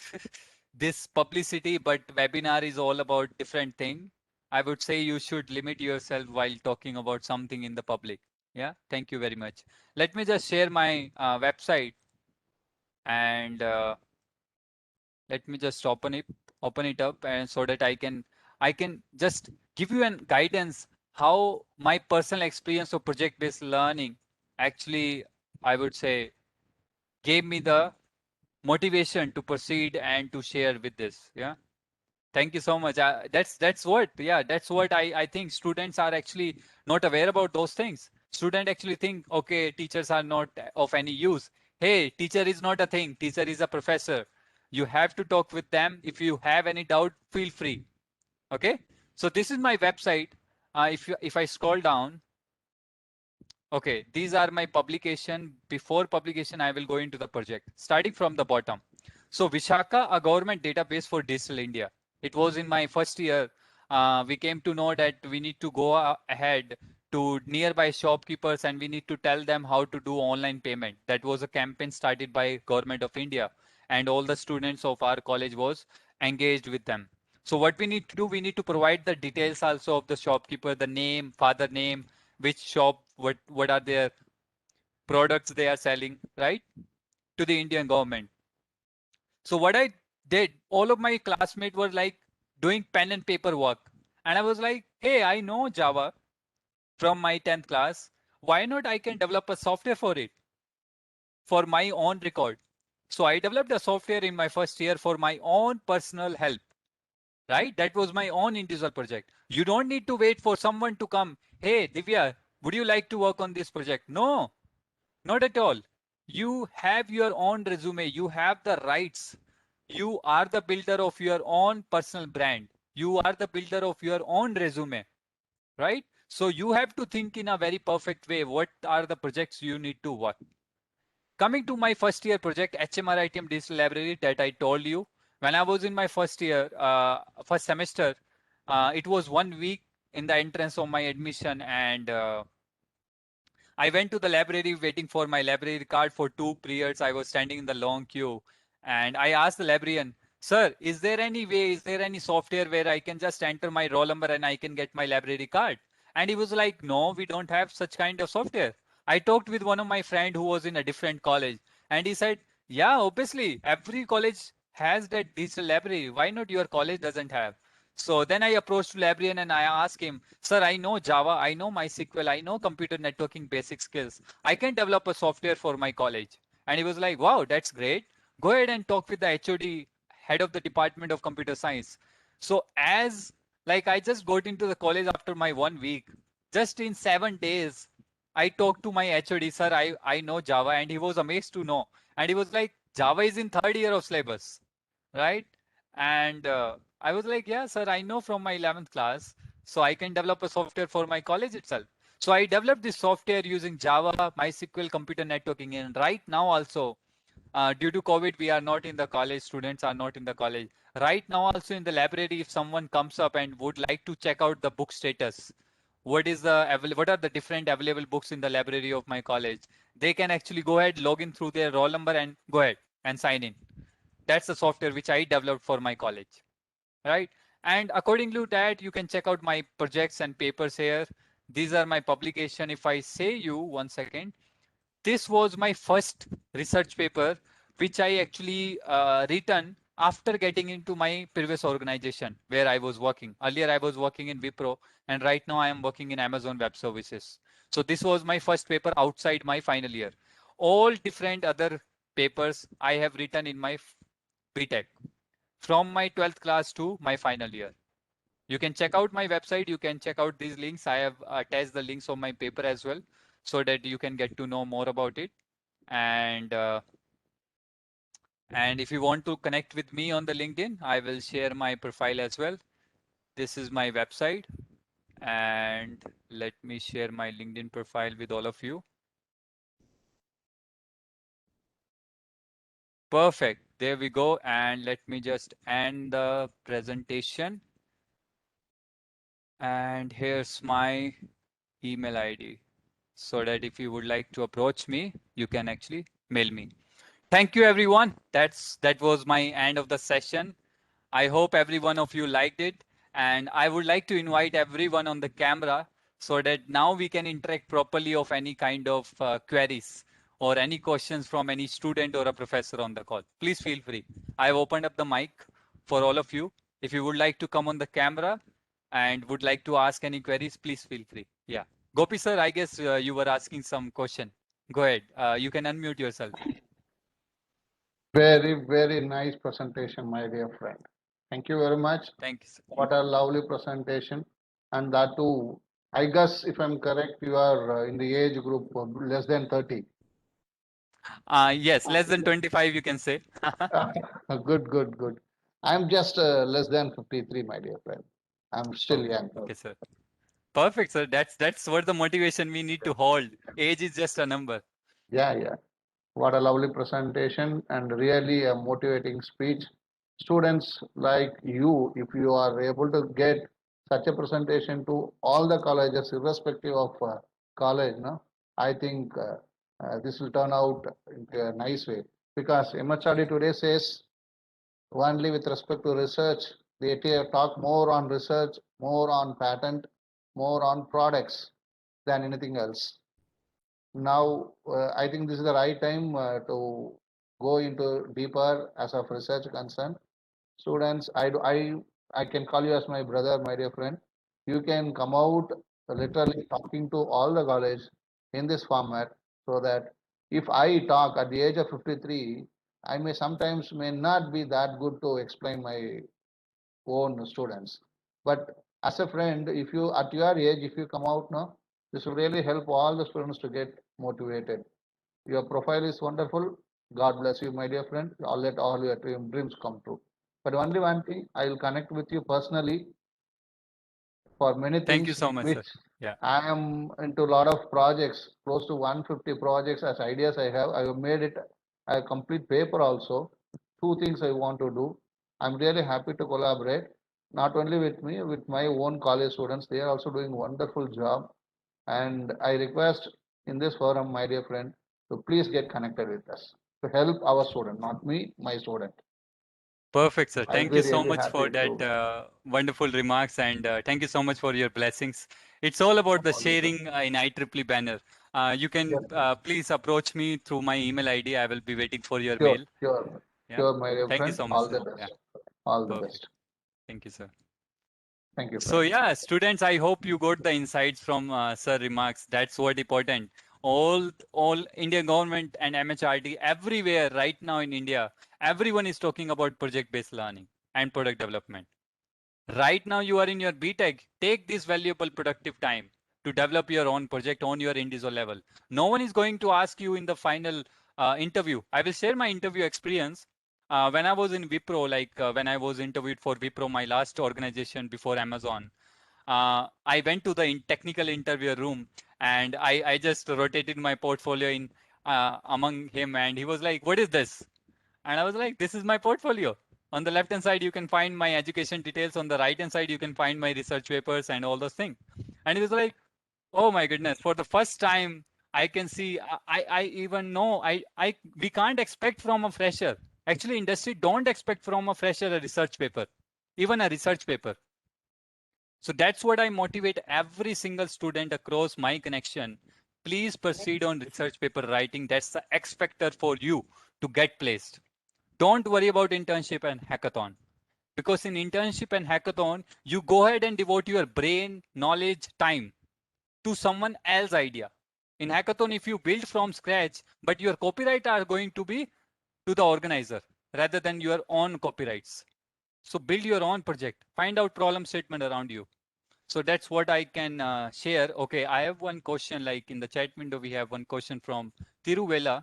[SPEAKER 3] this publicity, but webinar is all about different thing. I would say you should limit yourself while talking about something in the public. Yeah, thank you very much. Let me just share my website and let me just open it up, and so that I can just give you an guidance how my personal experience of project-based learning actually, I would say, gave me the motivation to proceed and to share with this. Yeah. Thank you so much. That's what, yeah, that's what I think students are actually not aware about those things. Student actually think, okay, teachers are not of any use. Hey, teacher is not a thing. Teacher is a professor. You have to talk with them. If you have any doubt, feel free. Okay. So this is my website. If I scroll down, okay, these are my publication. Before publication, I will go into the project, starting from the bottom. So Vishaka, a government database for Digital India. It was in my first year. We came to know that we need to go ahead to nearby shopkeepers and we need to tell them how to do online payment. That was a campaign started by Government of India, and all the students of our college was engaged with them. So what we need to do, we need to provide the details also of the shopkeeper, the name, father name, which shop, what are their products they are selling, right, to the Indian government. So what I did, all of my classmates were like doing pen and paper work, and I was like, hey, I know Java from my 10th class. Why not I can develop a software for it for my own record? So I developed a software in my first year for my own personal help, right? That was my own individual project. You don't need to wait for someone to come, hey, Divya, would you like to work on this project? No, not at all. You have your own resume. You have the rights. You are the builder of your own personal brand. You are the builder of your own resume, right? So you have to think in a very perfect way. What are the projects you need to work? Coming to my first year project, HMRITM Digital Library that I told you, when I was in my first year, first semester, it was 1 week in the entrance of my admission, and I went to the library waiting for my library card for 2 periods. I was standing in the long queue, and I asked the librarian, sir, is there any way, is there any software where I can just enter my roll number and I can get my library card? And he was like, no, we don't have such kind of software. I talked with one of my friend who was in a different college, and he said, yeah, obviously every college has that digital library. Why not your college doesn't have? So then I approached librarian and I asked him, sir, I know Java, I know MySQL, I know computer networking basic skills. I can develop a software for my college. And he was like, wow, that's great. Go ahead and talk with the HOD, head of the Department of Computer Science. So as like I just got into the college after my 1 week, just in 7 days, I talked to my HOD, sir, I know Java, and he was amazed to know. And he was like, Java is in third year of syllabus, right? And I was like, yeah, sir, I know from my 11th class, so I can develop a software for my college itself. So I developed this software using Java, MySQL, computer networking. And right now also, due to COVID, we are not in the college, students are not in the college. Right now also in the library, if someone comes up and would like to check out the book status, what are the different available books in the library of my college, they can actually go ahead, log in through their roll number and go ahead and sign in. That's the software which I developed for my college, right? And according to that, you can check out my projects and papers here. These are my publication. If I say you 1 second, this was my first research paper which I actually written after getting into my previous organization where I was working. Earlier, I was working in Wipro, and right now I am working in Amazon Web Services. So this was my first paper outside my final year. All different other papers I have written in my BTech from my 12th class to my final year. You can check out my website. You can check out these links. I have attached the links of my paper as well, so that you can get to know more about it. And if you want to connect with me on the LinkedIn, I will share my profile as well. This is my website, and let me share my LinkedIn profile with all of you. Perfect. There we go. And let me just end the presentation. And here's my email ID, so that if you would like to approach me, you can actually mail me. Thank you, everyone. That was my end of the session. I hope every one of you liked it. And I would like to invite everyone on the camera, so that now we can interact properly of any kind of queries or any questions from any student or a professor on the call. Please feel free. I've opened up the mic for all of you. If you would like to come on the camera and would like to ask any queries, please feel free. Yeah. Gopi sir, I guess you were asking some question. Go ahead. You can unmute yourself.
[SPEAKER 4] Very, very nice presentation, my dear friend. Thank you very much.
[SPEAKER 3] Thank you, sir.
[SPEAKER 4] What a lovely presentation. And that too, I guess if I'm correct, you are in the age group of less than 30.
[SPEAKER 3] Yes, less than 25, you can say.
[SPEAKER 4] Good, good, good. I'm just less than 53, my dear friend. I'm still young.
[SPEAKER 3] Okay, sir. Perfect, sir. That's what the motivation we need to hold. Age is just a number.
[SPEAKER 4] Yeah, yeah. What a lovely presentation and really a motivating speech. Students like you, if you are able to get such a presentation to all the colleges, irrespective of college, no, I think this will turn out in a nice way. Because MHRD today says only with respect to research, they talk more on research, more on patent, more on products than anything else. Now, I think this is the right time to go into deeper as of research concern. Students, I can call you as my brother, my dear friend. You can come out literally talking to all the college in this format, so that if I talk at the age of 53, I may sometimes may not be that good to explain my own students. But as a friend, if you at your age, if you come out now, this will really help all the students to get motivated. Your profile is wonderful. God bless you, my dear friend. I'll let all your dreams come true. But only one thing, I will connect with you personally for many
[SPEAKER 3] Thank you
[SPEAKER 4] things
[SPEAKER 3] so much,
[SPEAKER 4] which
[SPEAKER 3] sir. Yeah.
[SPEAKER 4] I am into a lot of projects, close to 150 projects as ideas I have. I have made it a complete paper also. Two things I want to do. I'm really happy to collaborate, not only with me, with my own college students. They are also doing wonderful job. And I request in this forum, my dear friend, to please get connected with us to help our student, not me, my student.
[SPEAKER 3] Perfect, sir.
[SPEAKER 4] I'll
[SPEAKER 3] Thank
[SPEAKER 4] be
[SPEAKER 3] you so
[SPEAKER 4] really
[SPEAKER 3] much for
[SPEAKER 4] happy
[SPEAKER 3] that
[SPEAKER 4] to.
[SPEAKER 3] wonderful remarks, and thank you so much for your blessings. It's all about the sharing in IEEE banner. You can please approach me through my email ID. I will be waiting for your
[SPEAKER 4] Sure,
[SPEAKER 3] mail.
[SPEAKER 4] sure,
[SPEAKER 3] Yeah.
[SPEAKER 4] sure, my dear
[SPEAKER 3] Thank you
[SPEAKER 4] friend.
[SPEAKER 3] so much,
[SPEAKER 4] All
[SPEAKER 3] sir.
[SPEAKER 4] the
[SPEAKER 3] Yeah.
[SPEAKER 4] best. All the
[SPEAKER 3] Perfect.
[SPEAKER 4] best.
[SPEAKER 3] Thank you, sir.
[SPEAKER 4] Thank you,
[SPEAKER 3] So
[SPEAKER 4] friend.
[SPEAKER 3] yeah, students, I hope you got the insights from sir remarks. That's what important. All Indian government and MHRD everywhere right now in India, everyone is talking about project-based learning and product development. Right now you are in your BTech. Take this valuable productive time to develop your own project on your individual level. No one is going to ask you in the final interview. I will share my interview experience. When I was in Wipro, when I was interviewed for Wipro, my last organization before Amazon, I went to the technical interview room, and I just rotated my portfolio in among him, and he was like, "What is this?" And I was like, "This is my portfolio." On the left hand side, you can find my education details. On the right hand side, you can find my research papers and all those things. And he was like, "Oh my goodness, for the first time, I can see, I even know, we can't expect from a fresher. Actually, industry don't expect from a fresher a research paper, even a research paper. So that's what I motivate every single student across my connection. Please proceed on research paper writing. That's the X factor for you to get placed. Don't worry about internship and hackathon, because in internship and hackathon, you go ahead and devote your brain, knowledge, time to someone else's idea. In hackathon, if you build from scratch, but your copyright are going to be to the organizer rather than your own copyrights. So build your own project, find out problem statement around you. So that's what I can share. Okay, I have one question, like in the chat window, we have one question from Tiruvela.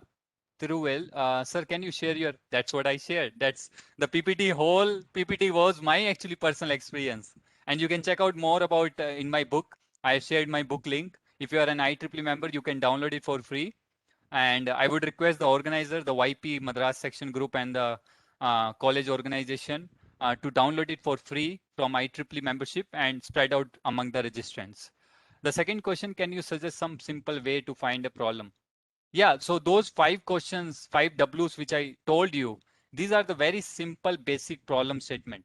[SPEAKER 3] Tiruvel, sir, can you share your, that's what I shared. That's the PPT, whole PPT was my actually personal experience. And you can check out more about in my book. I have shared my book link. If you are an IEEE member, you can download it for free. And I would request the organizer, the YP Madras section group and the college organization to download it for free from IEEE membership and spread out among the registrants. The second question, can you suggest some simple way to find a problem? Yeah, so those 5 questions, 5 Ws, which I told you, these are the very simple basic problem statement.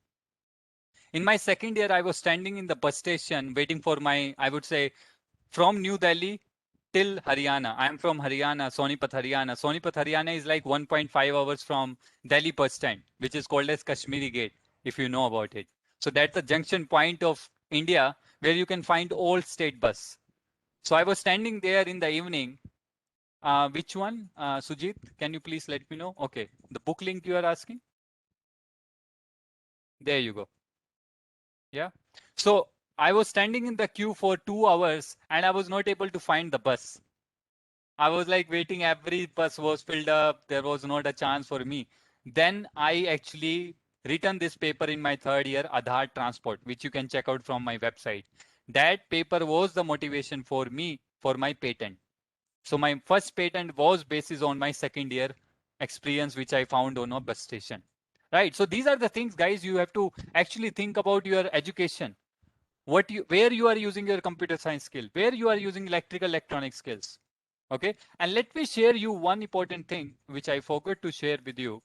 [SPEAKER 3] In my second year, I was standing in the bus station waiting for my, I would say, from New Delhi till Haryana. I am from Haryana, Sonipat, Haryana. Sonipat, Haryana is like 1.5 hours from Delhi bus stand, which is called as Kashmiri Gate, if you know about it. So that's the junction point of India where you can find all state bus. So I was standing there in the evening. Which one? Sujit, can you please let me know? Okay, the book link you are asking? There you go. Yeah. So I was standing in the queue for 2 hours and I was not able to find the bus. I was like waiting, every bus was filled up. There was not a chance for me. Then I actually written this paper in my third year, Aadhaar Transport, which you can check out from my website. That paper was the motivation for me for my patent. So my first patent was based on my second year experience, which I found on a bus station. Right. So these are the things, guys, you have to actually think about your education. Where you are using your computer science skill, where you are using electrical electronic skills. Okay. And let me share you one important thing, which I forgot to share with you.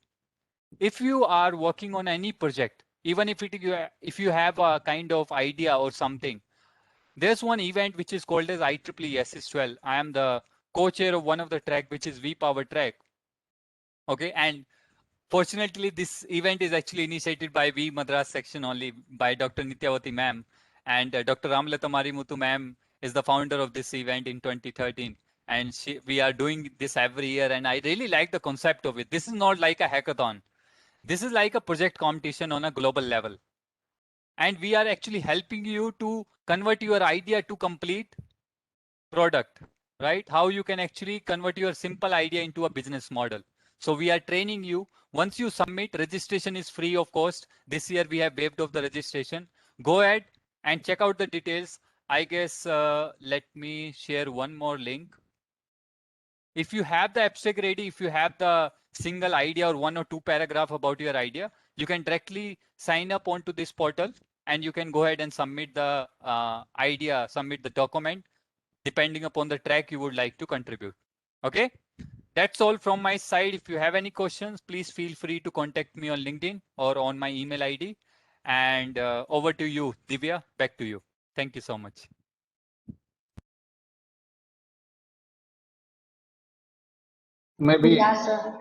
[SPEAKER 3] If you are working on any project, even if you have a kind of idea or something, there's one event which is called as IEEE SS12. I am the co-chair of one of the track, which is V-Power track. Okay, and fortunately, this event is actually initiated by V Madras section only by Dr. Nityavati ma'am, and Dr. Ramlata Marimuthu ma'am is the founder of this event in 2013. And we are doing this every year, and I really like the concept of it. This is not like a hackathon. This is like a project competition on a global level. And we are actually helping you to convert your idea to complete product, right? How you can actually convert your simple idea into a business model. So we are training you. Once you submit, registration is free of cost. This year we have waived off the registration. Go ahead and check out the details. I guess let me share one more link. If you have the abstract ready, if you have the single idea or 1 or 2 paragraph about your idea, you can directly sign up onto this portal and you can go ahead and submit the idea, submit the document, depending upon the track you would like to contribute. Okay, that's all from my side. If you have any questions, please feel free to contact me on LinkedIn or on my email ID. And over to you, Divya, back to you. Thank you so much.
[SPEAKER 4] Maybe
[SPEAKER 1] Yeah, sir.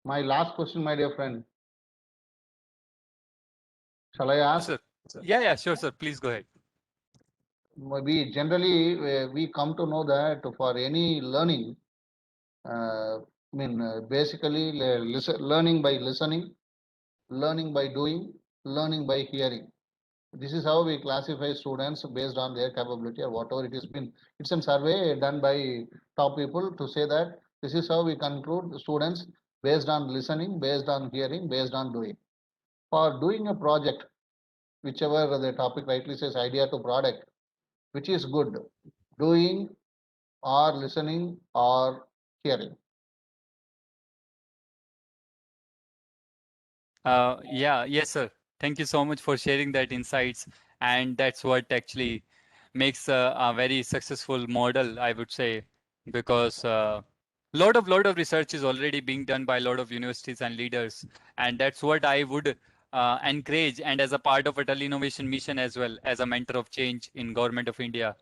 [SPEAKER 4] my last question, my dear friend. Shall I ask?
[SPEAKER 3] Sir. Yeah, sure, sir. Please go ahead.
[SPEAKER 4] We generally we come to know that for any learning, basically learning by listening, learning by doing, learning by hearing. This is how we classify students based on their capability or whatever it has been. It's a survey done by top people to say that this is how we conclude students based on listening, based on hearing, based on doing. For doing a project, whichever the topic rightly says, idea to product, which is good, doing or listening or hearing?
[SPEAKER 3] Yes, sir. Thank you so much for sharing that insights. And that's what actually makes a very successful model, I would say, because lot of research is already being done by a lot of universities and leaders. And that's what I would encourage. And as a part of Atal Innovation Mission as well, as a mentor of change in Government of India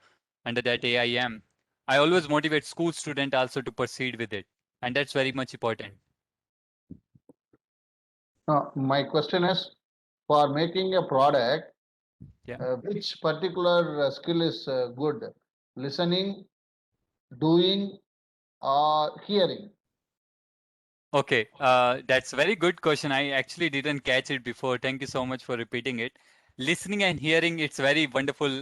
[SPEAKER 3] under that AIM, I always motivate school students also to proceed with it. And that's very much important.
[SPEAKER 4] No, my question is, for making a product,
[SPEAKER 3] Yeah.
[SPEAKER 4] which particular skill is good? Listening, doing, or hearing?
[SPEAKER 3] Okay, that's a very good question. I actually didn't catch it before. Thank you so much for repeating it. Listening and hearing, it's very wonderful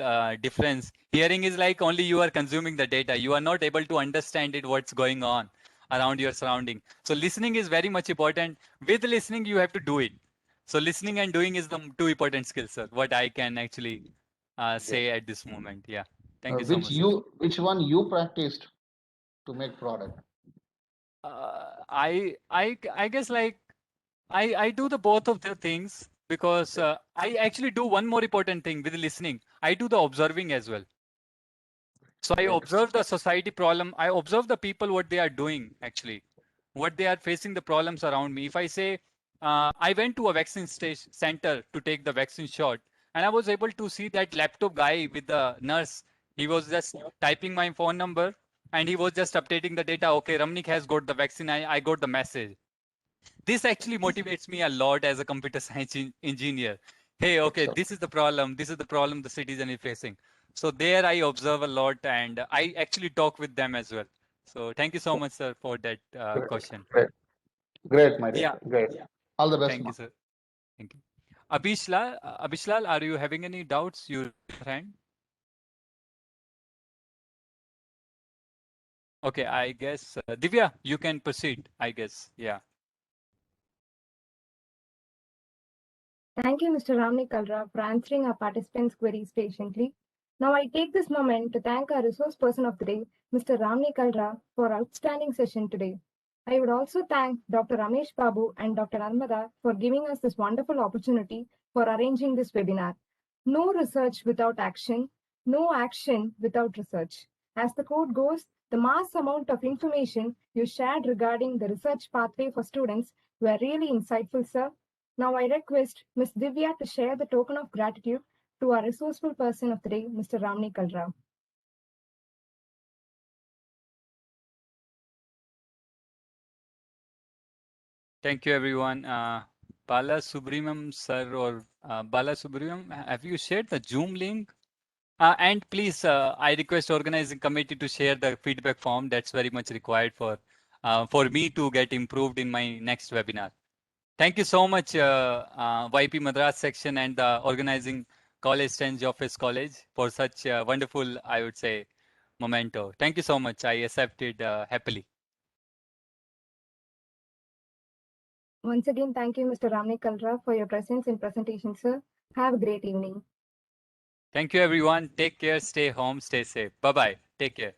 [SPEAKER 3] difference. Hearing is like only you are consuming the data. You are not able to understand it, what's going on around your surrounding. So listening is very much important. With listening, you have to do it. So listening and doing is the two important skills, sir. What I can actually say at this moment. Yeah. Thank you so much, sir.
[SPEAKER 4] Which one you practiced to make product?
[SPEAKER 3] I guess like I do the both of the things because I actually do one more important thing with listening. I do the observing as well. So I observe the society problem. I observe the people, what they are doing actually, what they are facing the problems around me. If I say, I went to a vaccine center to take the vaccine shot, and I was able to see that laptop guy with the nurse. He was just typing my phone number and he was just updating the data. Okay, Ramnik has got the vaccine. I got the message. This actually motivates me a lot as a computer science engineer. Hey, okay, this is the problem. This is the problem the citizen is facing. So there I observe a lot and I actually talk with them as well. So thank you so much, sir, for that question.
[SPEAKER 4] Great, my dear.
[SPEAKER 3] Yeah.
[SPEAKER 4] Great. All the best.
[SPEAKER 3] Thank you, sir. Thank you. Abhishlal, are you having any doubts? Your hand? Okay, I guess Divya, you can proceed. I guess, yeah.
[SPEAKER 2] Thank you, Mr. Ramni Kalra, for answering our participants' queries patiently. Now, I take this moment to thank our resource person of the day, Mr. Ramni Kalra, for outstanding session today. I would also thank Dr. Ramesh Babu and Dr. Narmada for giving us this wonderful opportunity for arranging this webinar. No research without action, no action without research. As the quote goes, the mass amount of information you shared regarding the research pathway for students were really insightful, sir. Now I request Ms. Divya to share the token of gratitude to our resourceful person of the day, Mr. Ramni Kalra.
[SPEAKER 3] Thank you, everyone. Bala Subramaniam, sir, or Bala Subramaniam, have you shared the Zoom link? And please, I request organizing committee to share the feedback form. That's very much required for me to get improved in my next webinar. Thank you so much, YP Madras section and the organizing college, St. Geoffrey's College, for such wonderful, I would say, memento. Thank you so much. I accept it happily.
[SPEAKER 2] Once again, thank you, Mr. Ramni Kalra, for your presence and presentation, sir. Have a great evening.
[SPEAKER 3] Thank you, everyone. Take care. Stay home. Stay safe. Bye-bye. Take care.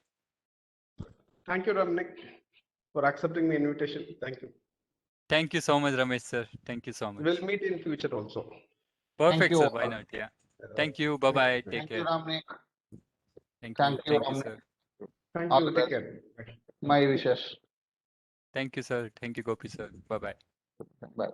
[SPEAKER 5] Thank you, Ramnik, for accepting the invitation. Thank you.
[SPEAKER 3] Thank you so much, Ramesh, sir. Thank you so much.
[SPEAKER 5] We'll meet in future also.
[SPEAKER 3] Perfect,
[SPEAKER 4] you
[SPEAKER 3] sir.
[SPEAKER 4] all.
[SPEAKER 3] Why not? Yeah. Thank you. Bye-bye. Take
[SPEAKER 4] Thank you,
[SPEAKER 3] care.
[SPEAKER 4] Ramnik.
[SPEAKER 3] Thank you.
[SPEAKER 4] Thank you,
[SPEAKER 3] Thank you,
[SPEAKER 4] Ramnik.
[SPEAKER 3] sir.
[SPEAKER 5] Thank
[SPEAKER 4] All
[SPEAKER 5] you.
[SPEAKER 4] the
[SPEAKER 5] Take
[SPEAKER 4] best.
[SPEAKER 5] care. Bye.
[SPEAKER 4] My wishes.
[SPEAKER 3] Thank you, sir. Thank you, Gopi, sir. Bye-bye.
[SPEAKER 4] Bye.